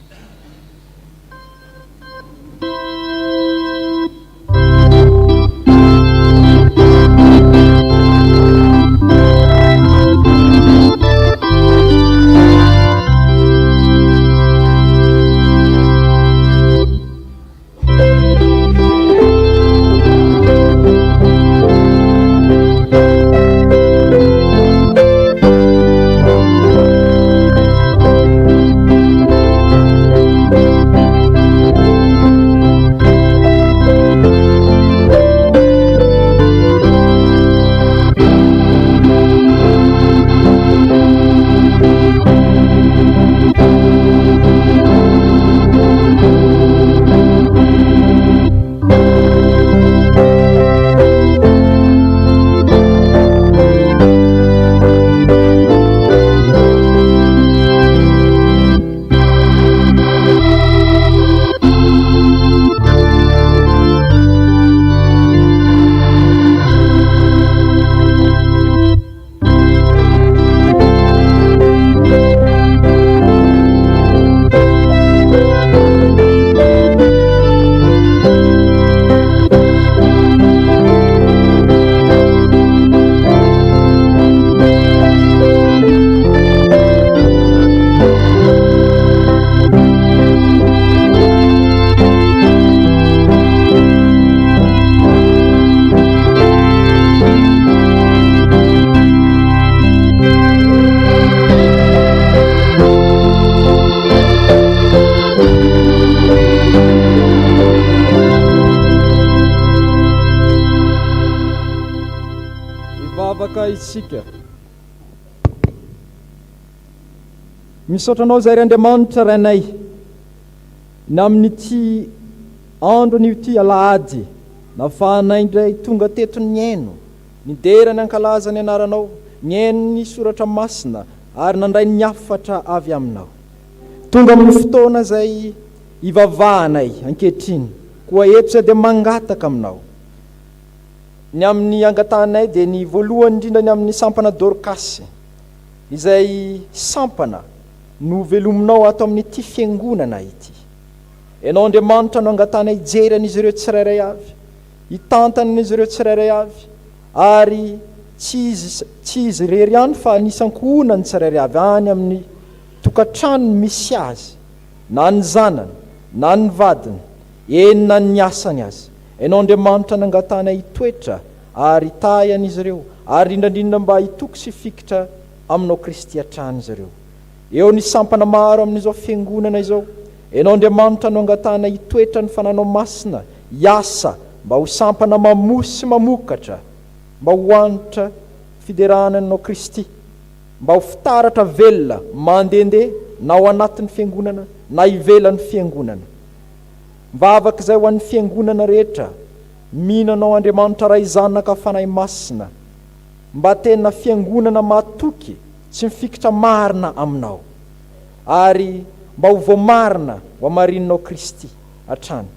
mangataka isika. Misaotranao zay ry Andriamanitra rainay na amin'ity andro an'ity alahady nafahanay indray tonga teto ny aino niderany ankalaza ny anaranao ny aino ny soratra masina ary nandray ny afatra avy aminao tonga amin'ny fotoana zay ivavahanay ankehitriny koa eto zay dia mangataka aminao ny amin'ny angatanay dia ny voalohany indrindra ny amin'ny sampana Dorcas izay sampana no velominao ato amin'ity fiangonana ity. Ianao Andriamanitra no angatanay hijery an'izy ireo tsirairay avy, hitantana an'izy ireo tsirairay avy, ary tsy izy rery ihany fa nisankohonany tsirairay avy any amin'ny tokantrano misy azy, na ny zanany, na ny vadiny, eny na ny asany azy. Ianao Andriamanitra no angatanay hitoetra ary hitahy an'izy ireo, ary indrandrindra mba hitoky sy fikitra aminao Kristy hatrany izy ireo. Eo ny sampana maro amin'izao fiangonana izao, ianao Andriamanitra no angatana hitoetra ny fananao masina, hiasa mba ho sampana mamosy mamokatra, mba ho anitra fiderananao Kristy, mba ho fitaratra velona mandehandeha na ao anatin'ny fiangonana na ivelan'ny fiangonana. Mivavaka izay ho an'ny fiangonana rehetra, mihinanao Andriamanitra ray zanaka fanahy masina, mba tena fiangonana matoky tsy mifikitra marina aminao, ary mba ho voamarina ho amarinanao Kristy hatrany.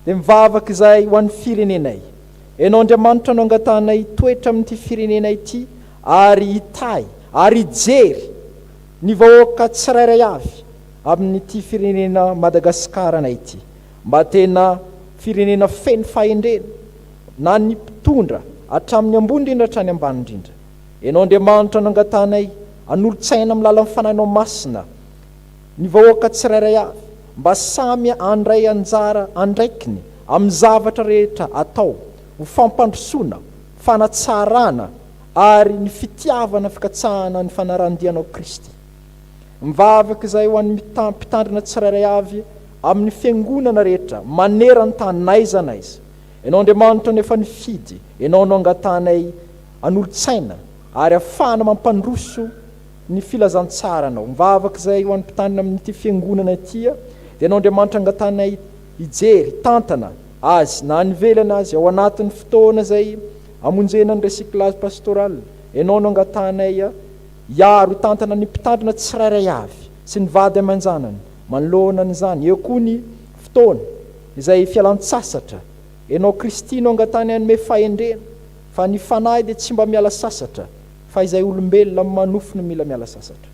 Dia mivavaka izay ho an'ny firenenay, ianao Andriamanitra no angatanay toetra amin'ity firenenay ity, ary hitahy ary hijery ny vahoaka tsirairay avy amin'ity firenena Madagasikara ity, mba tena firenena feno fahendrena na ny mpitondra hatramin'ny ambony indrindra hatrany ambany indrindra. Ianao Andriamanitra no angatanay anolo-tsaina amin'ny lalan'ny fanahinao masina ny vahoaka tsirairay avy, mba samy andray anjara andraikiny amin'ny zavatra rehetra atao, ho fampandrosoana, fanatsarana ary ny fitiavana fikatsahana ny fanarandianao Kristy. Mivavaka izay ho an'ny mpitandrina tsirairay avy amin'ny fiangonana rehetra manerany tany naiza naiza. Ianao Andriamanitra no efa nifidy, ianao no angatanay anolo-tsaina ary ahafahana mampandroso ny filazantsaranao. Mivavaka izay ho an'ny mpitandrina amin'ity fiangonana ity, dia ianao Andriamanitra angatanay hijery tantana azy na nivelana azy ao anatin'ny fotoana izay amonjena ny recyclage pastoral. Ianao no angatanay hiaro tantana ny mpitandrina tsirairay avy sy ny vady aman-janany manoloana an'izany. Eo koa ny fotoana izay fialan-tsasatra, ianao Kristy no angatanay anome fahendrena, fa ny fanahy dia tsy mba miala sasatra, fa izay olombelona manofo no mila miala sasatra.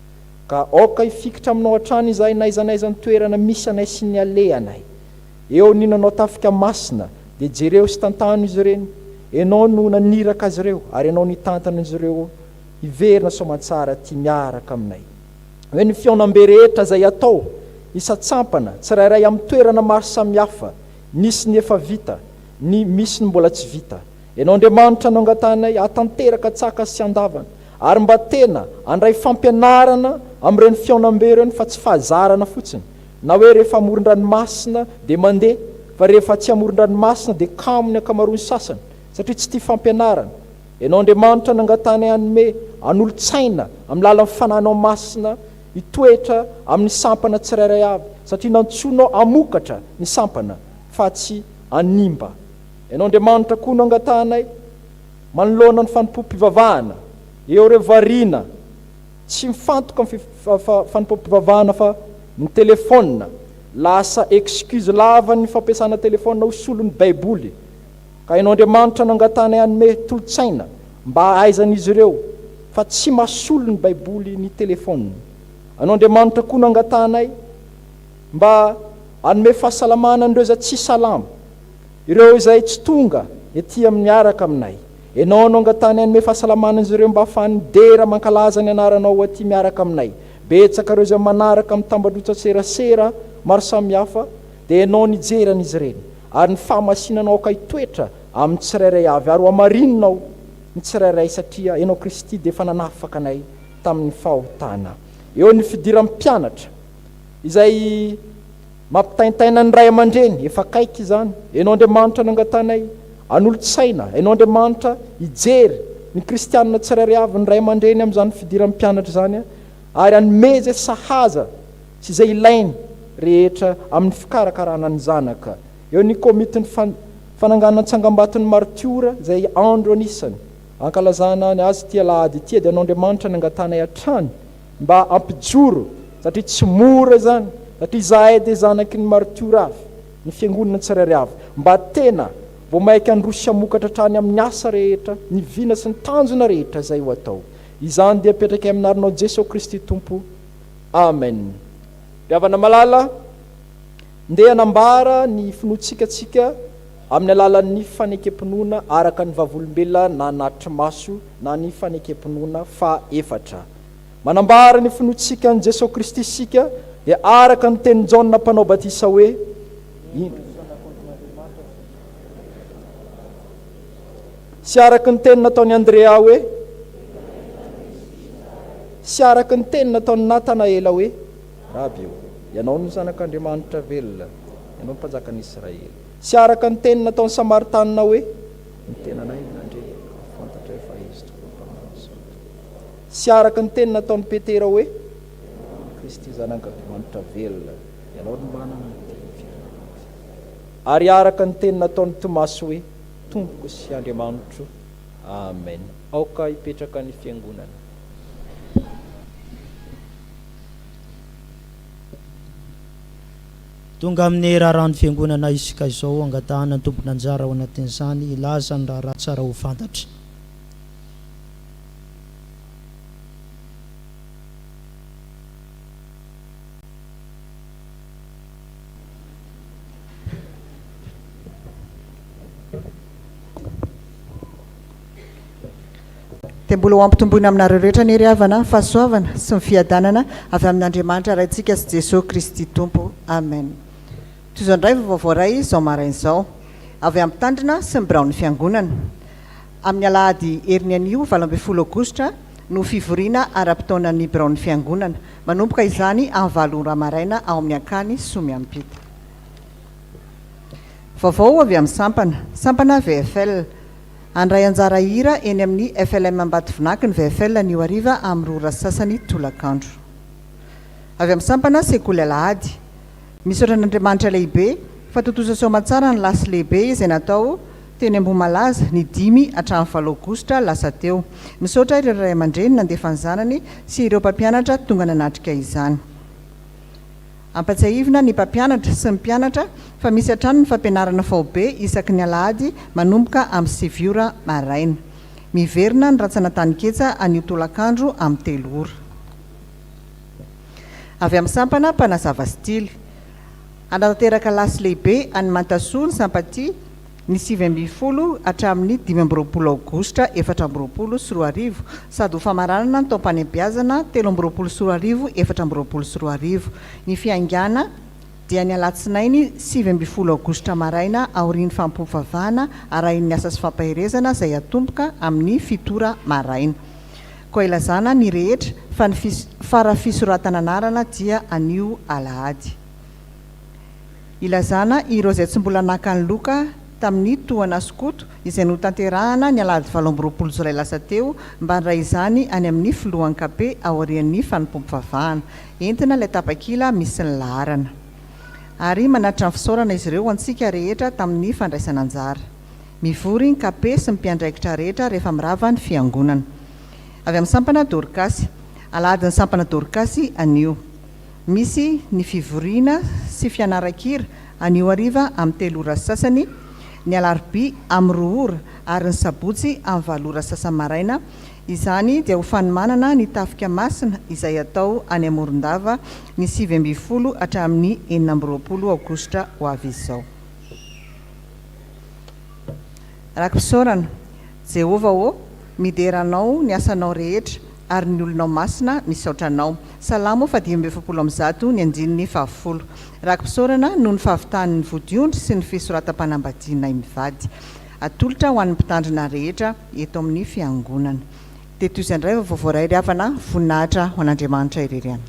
Ka aoka hifikitra aminao hatrany izay naizanaiza ny toerana misy anay sy ny alehanay. Eo ninanao tafika masina, dia jereo sy tantano izy ireny, ianao no naniraka azy ireo, ary ianao nitantana izy ireo hiverina soamantsara ty miaraka aminay. Hoe ny fiaonam-be rehetra izay atao isatsampana tsirairay amin'ny toerana maro samihafa, nisy ny efa vita, misy ny mbola tsy vita. Ianao Andriamanitra no angatanay hatanteraka tsaka sy andavana, ary mba tena andray fampianarana amin'ireny fiaonam-be ireny, fa tsy fahazarana fotsiny, na hoe rehefa amoron-dranomasina dia mandeha, fa rehefa tsy amoron-dranomasina dia kamo ny ankamaroany sasany, satria tsy tia fampianarana. Ianao Andriamanitra no angatanay anome anolo-tsaina amin'ny lalan'ny fanahinao masina hitoetra amin'ny sampana tsirairay avy, satria nantsoinao amokatra ny sampana fa tsy animba. Ianao Andriamanitra koa no angatanay manoloana ny fanompoam-pivavahana, eo ireo variana tsy mifantoka amin'ny fanompoam-pivavahana fa ny telefona, lasa excuse lava ny fampiasana telefona ho solon'ny baiboly. Ka ianao Andriamanitra no angatanay anome tolo-tsaina mba ahaizan'izy ireo fa tsy mahasolo ny baiboly ny telefona. Ianao Andriamanitra koa no angatanay mba anome fahasalamana an'ireo izay tsy salama, ireo izay tsy tonga ety amin'ny miaraka aminay. Ianao no angatanay anome fahasalamana an'izy ireo mba ahafahany dera mankalaza ny anaranao aty miaraka aminay. Betsaka ireo izay manaraka amin'ny tambadrotsa-serasera maro samihafa, dia ianao nijeran'izy ireny, ary ny fahamasinanao ka hitoetra amin'ny tsirairay avy, ary ho amarinanao ny tsirairay, satria ianao Kristy dia efa nanafaka anay tamin'ny fahotana. Eo ny fidiran'ny mpianatra izay mampitaintaina ny ray aman-dreny, efa kaiky izany. Ianao Andriamanitra no angatanay anolo-tsaina, ianao Andriamanitra hijery ny kristianina tsirairay avy ny ray aman-dreny amin'izany fidiran'ny mpianatra zany a ary anome zay sahaza sy zay ilainy rehetra amin'ny fikarakarana ny zanaka. Eo ny komitiny fananganana tsangam-baton'ny martiora zay andro anisany ankalazana ny azy tia lahady tia dia an'Andriamanitra ny angatanay hatrany mba ampijoro satria tsy mora zany satria izahay dia zanaky ny martiora avy ny fiangonana tsirairay avy mba tena vao mainka androsy amokatra hatrany amin'ny asa rehetra ny vina sy ny tanjona rehetra zay ho atao. Izany dia apetraka aminarinao Jesosy Kristy Tompo. Amen. Ravana malala ndeha hanambara ny finoatsikatsika amin'ny alalan'ny fanekempinoana araka ny vavolombelona na natry maso na ny fanekempinoana fa-efatra. Manambara ny finoatsika ny Jesosy Kristy isika dia araka ny teny Jaona mpanao batisa hoe sy araka ny teny nataony Andrea hoe sy araka ny teny nataony Natanaela hoe rabi ianao no zanak'Andriamanitra velona, ianao mpanjakan'ny Israely. Sy araka ny teny nataony Samaritanina hoe ny tenanay nandre fantatra fa izy tokoa. Sy araka ny teny nataony Petera hoe Kristy zanak'Andriamanitra velona, ianao no manana ny teny. Ary araka ny teny nataony Tomasy hoe tompoko sy Andriamanitro. Amen. Aoka hipetraka ny fiangonana. Tonga amin'ny raharano fiangonana isika izao angatahana ny tompony anjara ao anatin'izany ilaza ny raha tsara ho fantatra. Dia mbola ho ampitombona aminareo rehetra ny ry-havana fahasoavana sy ny fiadanana avy amin'Andriamanitra raintsika sy Jesosy Kristy Tompo. Amen. Toy izao indray vaovao ray izao marain'izao avy amin'ny tandrina sy ny biraon'ny fiangonana. Amin'ny alahady herin'ny anio 20 Aogositra no fivoriana ara-potoanan'ny biraon'ny fiangonana. Manomboka izany amin'ny 7 maraina ao amin'ny ankany Somiampita. Vaovao avy amin'ny sampana VFL. Andray anjara hira eny amin'ny FLM Ambatovinaka ny VFL ny hariva amin'ny rora sasany tolakandro. Avy amin'ny sampana sekoly alahady. Misaotra n'Andriamanitra lehibe fa totoza soamantsara ny lasy lehibe izay natao teny Ambohimalaza ny 5 hatramin'ny 7 Aogositra lasa teo. Misaotra ireo ray aman-dreny nandefa ny zanany sy ireo mpampianatra tonga nanatrika izany. Ampatsiahivina ny mpampianatra sy ny mpianatra fa misy hatrany ny fampianarana faobe isaky ny alahady manomboka amin'ny 7 maraina. Miverina ny ratsanataniketsa anio tolakandro amin'ny 3 ora. Avy amin'ny sampana mpanazava stily. Anatanteraka lasy lehibe any Mantasoa ny Sampaty ny 7 hatramin'ny 12 Aogositra 2024 sady ho famaranana ny taom-panebiazana 13 2024. Ny fiangana dia ny alatsinainy 17 Aogositra maraina aorian'ny fampofavahana arahin'ny asa sy fampahirezana izay atomboka amin'ny 7 maraina. Koa ilazana ny rehetra fa ny farafisoratana anarana dia anio alahady. Ilazana ireo izay tsy mbola naka ny loka tamin'ny tohana Sokoto izay notanterahana ny alahady 20 Jolay lasa teo mba ndray izany any amin'ny filohan'ny kape aorian'ny fanompom-pivavahana. Entina ilay tapakila misy ny laharana. Ary manatra ny fisaorana izy ireo antsika rehetra tamin'ny fandraisana anjara. Mivory ny kape sy ny mpiandraikitra rehetra rehefa mirava ny fiangonana. Avy amin'ny sampana Dorcas, alahady ny sampana Dorcas anio. Misy ny fivoriana sy fianaran-kira anio hariva amin'ny 3 ora sasany, ny alarobia amin'ny 2 ora ary ny sabotsy amin'ny 7 ora sasany maraina. Izany dia ho fanomanana ny tafika masina izay atao any Amorondava ny 17 hatramin'ny 19 Aogositra ho avy izao. Rakim-pisaorana, Jehova mideranao ny asanao rehetra ary ny olonao masina misaotranao. Salamo 5:10 ny andininy 10. Rakim-pisaorana noho ny fahavitany vodiondry sy ny fisoratam-panambadiana mivady. Atolotra ho an'ny mpitandrina rehetra eto amin'ny fiangonana. Dia toy izay indray vaovao ray ry-havana voninahitra ho an'Andriamanitra ireriana.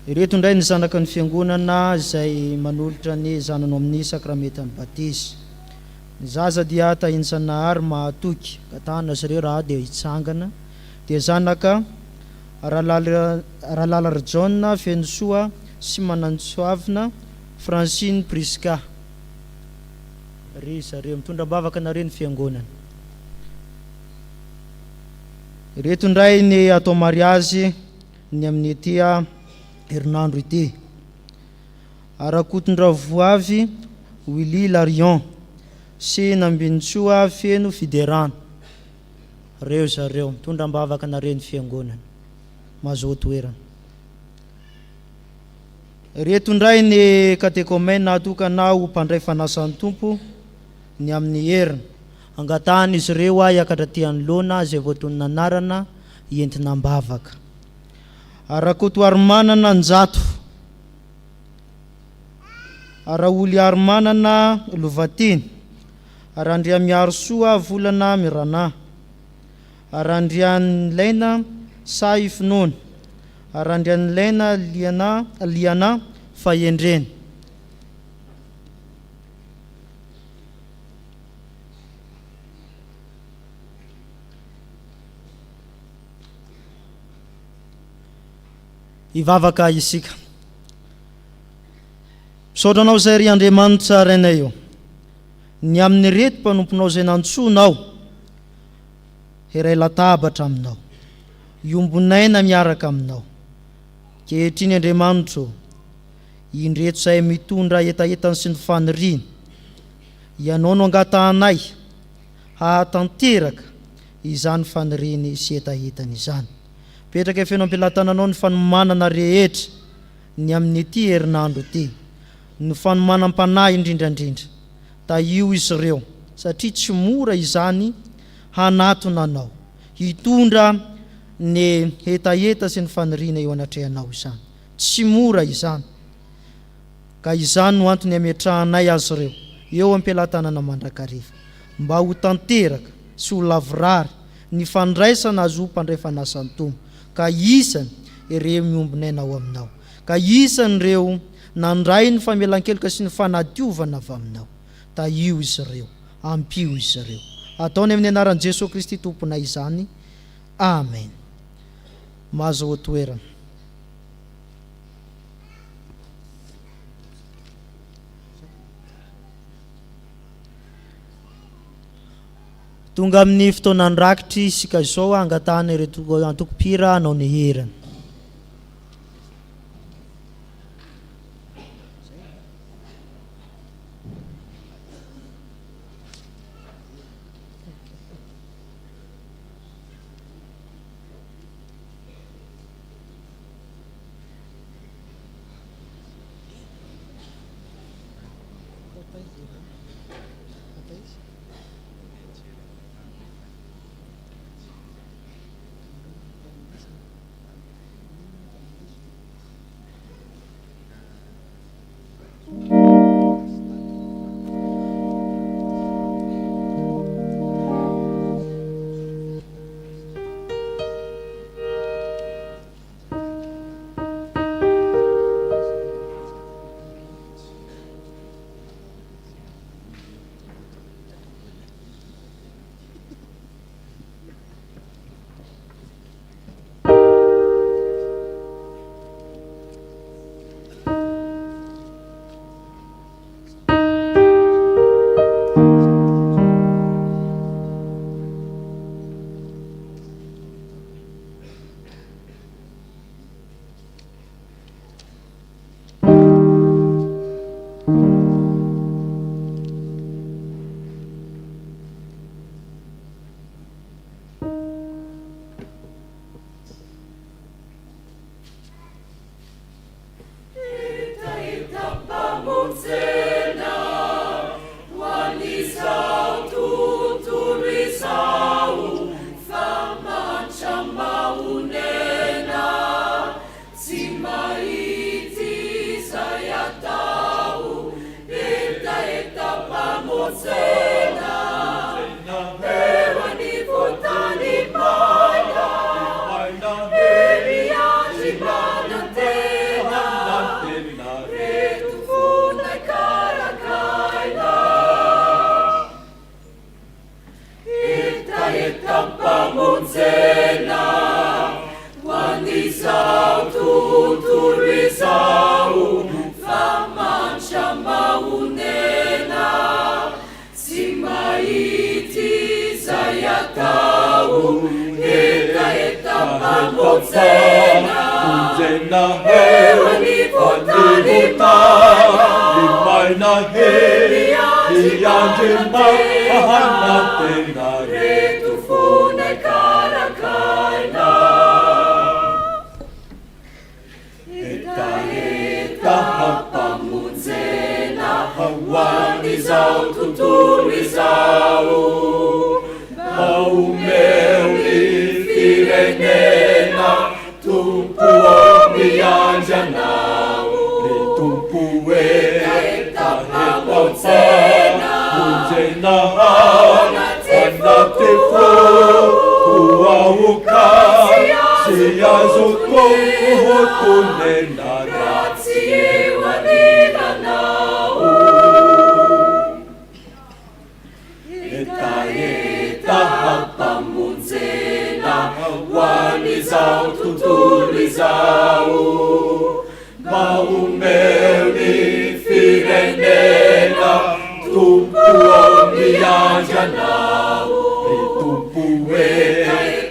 ireto indray ny zanaka ny fiangonana izay manolotra ny zanano amin'ny sakramentany batisy. Ny zaza dia tahinjanahary mahatoky katana azy ireo raha dia hitsangana. Dia zanaka Rahalala John Fenosoa sy Manantsoavina Francine Priska. Ry zareo mitondra bavaka nareo ny fiangonana. Ireto indray ny atao mariazy ny amin'ny tia herinandro ity. Arakotondra voavy Willy Larion sy Nambinitsoa Feno Fiderano. Reo zareo mitondra bavaka nareo ny fiangonana. Mazoa toerana. Ireto indray ny katekomena atokana ho mpandray fanasan'ny tompo ny amin'ny herina. Angatahany izy ireo hiakatra tian'ny lona izay voatonona anarana entina bavaka. Arakoto Armanana Njato, Araoly Armanana Lovatiny, Arandria Miarosoa Volana Mirana, Arandrian'ny Laina Say Finoana, Arandrian'ny Laina Liana Fahendreny. Ivavaka isika. Misaotra anao izay ry Andriamanitra rainay eo. Ny amin'ny reto mpanomponao izay nantsonao, iray latabatra aminao, iombonaina miaraka aminao. Kehitriny Andriamanitra, indreto izay mitondra etaetany sy ny faniriany, ianao no angatahanay hahatanteraka izany faniriany sy etaetany izany. Petraka feno ampilatananao ny fanomanana rehetra ny amin'ny ity herinandro ity, ny fanomanam-panahy indrindrandrindra. Taio izy ireo satria tsy mora izany hanatona anao, hitondra ny etaeta sy ny faniriana eo anatrehanao izany. Tsy mora izany. Ka izany no antony ametrahanay azy ireo eo ampilatanana mandrakariva, mba ho tanteraka sy ho lavrary ny fandraisana azy ho mpandray fanasan'ny tompo. Ka isany ireo miombonay ao aminao, ka isany ireo nandray ny famelan-keloka sy ny fanadiovana avy aminao. Taio izy ireo, ampio izy ireo. Ataony amin'ny anaran'i Jesosy Kristy tomponay izany. Amen. Mazoa toerana. Tonga amin'ny fotoanany rakitry isika izao angatahana ireto antoko-pira anao ny herana. tapapotsena onjena hevanivota limaina hiandrema ahanatena reto fona karakaina eta hapamonjena hoan'izao tontolo izao maomeo ny firenena tompo miandry anao ny tompo hoe tapapotsena onjena anaty fo hoahoka sy azoko hotonena ratsy eo anilanao eta hapamonjena hoan'izao tontolo izao maomeo ny firenena tompo miandry anao ny tompo hoe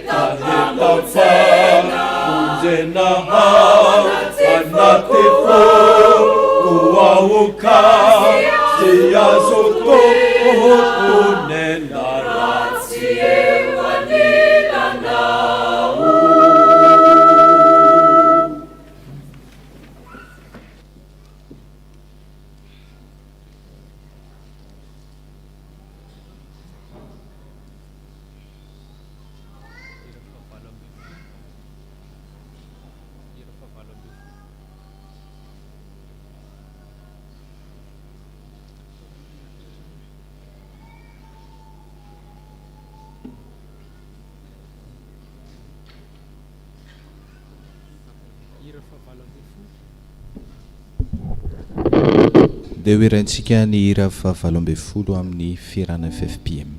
tapapotsena onjena anaty fo hoahoka sy azoko hotonena ratsy eo anilanao dia hoerantsika ny hira 7 amin'ny fiarana FFPM.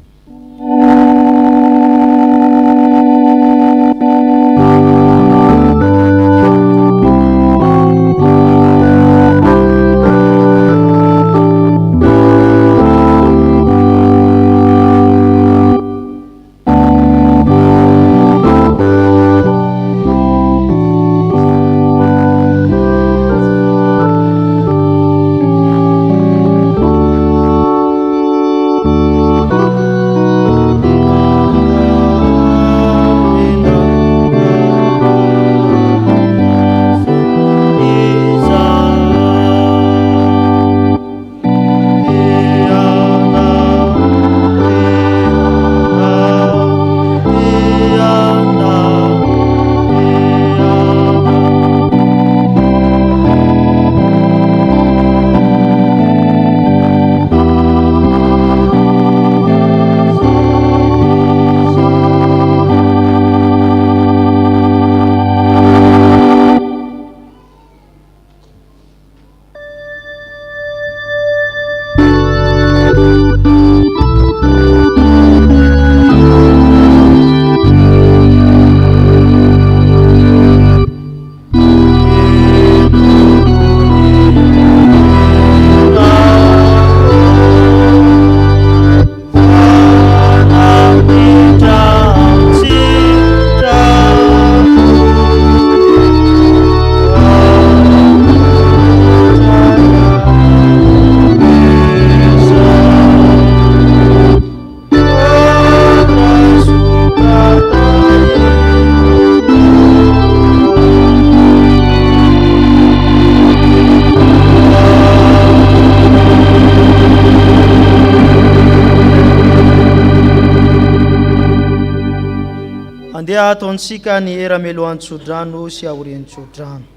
andeha ataontsika ny era-melohan-tsodrano sy aorian-tsodrano.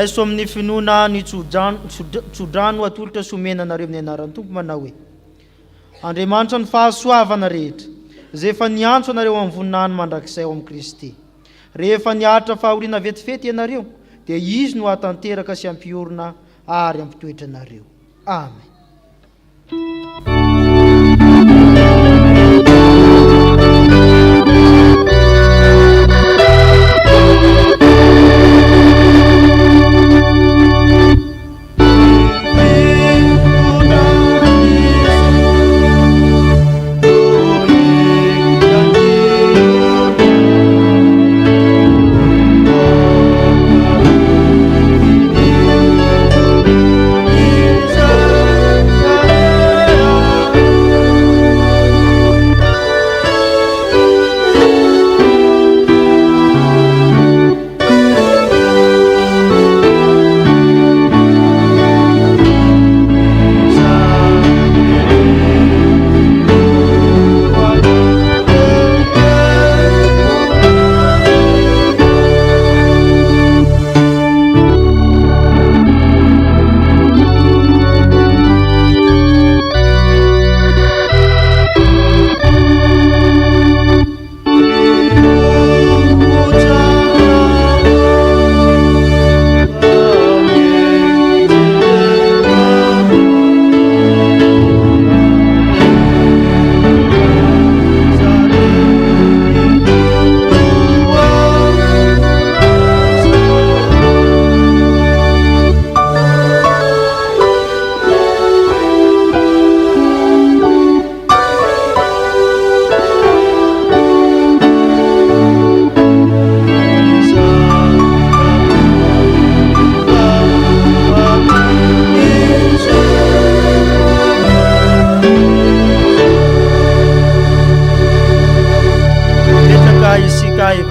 raiso amin'ny finoana ny tsodrano atolotra somenanareo amin'ny anaran'ny tompo manao hoe Andriamanitra ny fahasoavana rehetra izay efa niantso anareo amin'ny voninahiny mandrakizay ao amin'ny Kristy. Rehefa niaritra fahoriana vetifety ianareo dia izy no hatanteraka sy ampiorona ary ampitoetra anareo. Amen.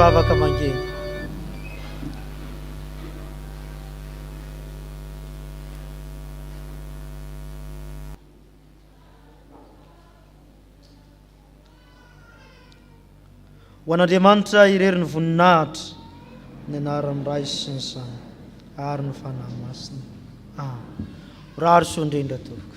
Vavaka mangeny. Ho an'Andriamanitra irery ny voninahitra ny anaran'ny Ray sy ny Sanana ary ny fanahy masina. Rary so indrindra tompoko.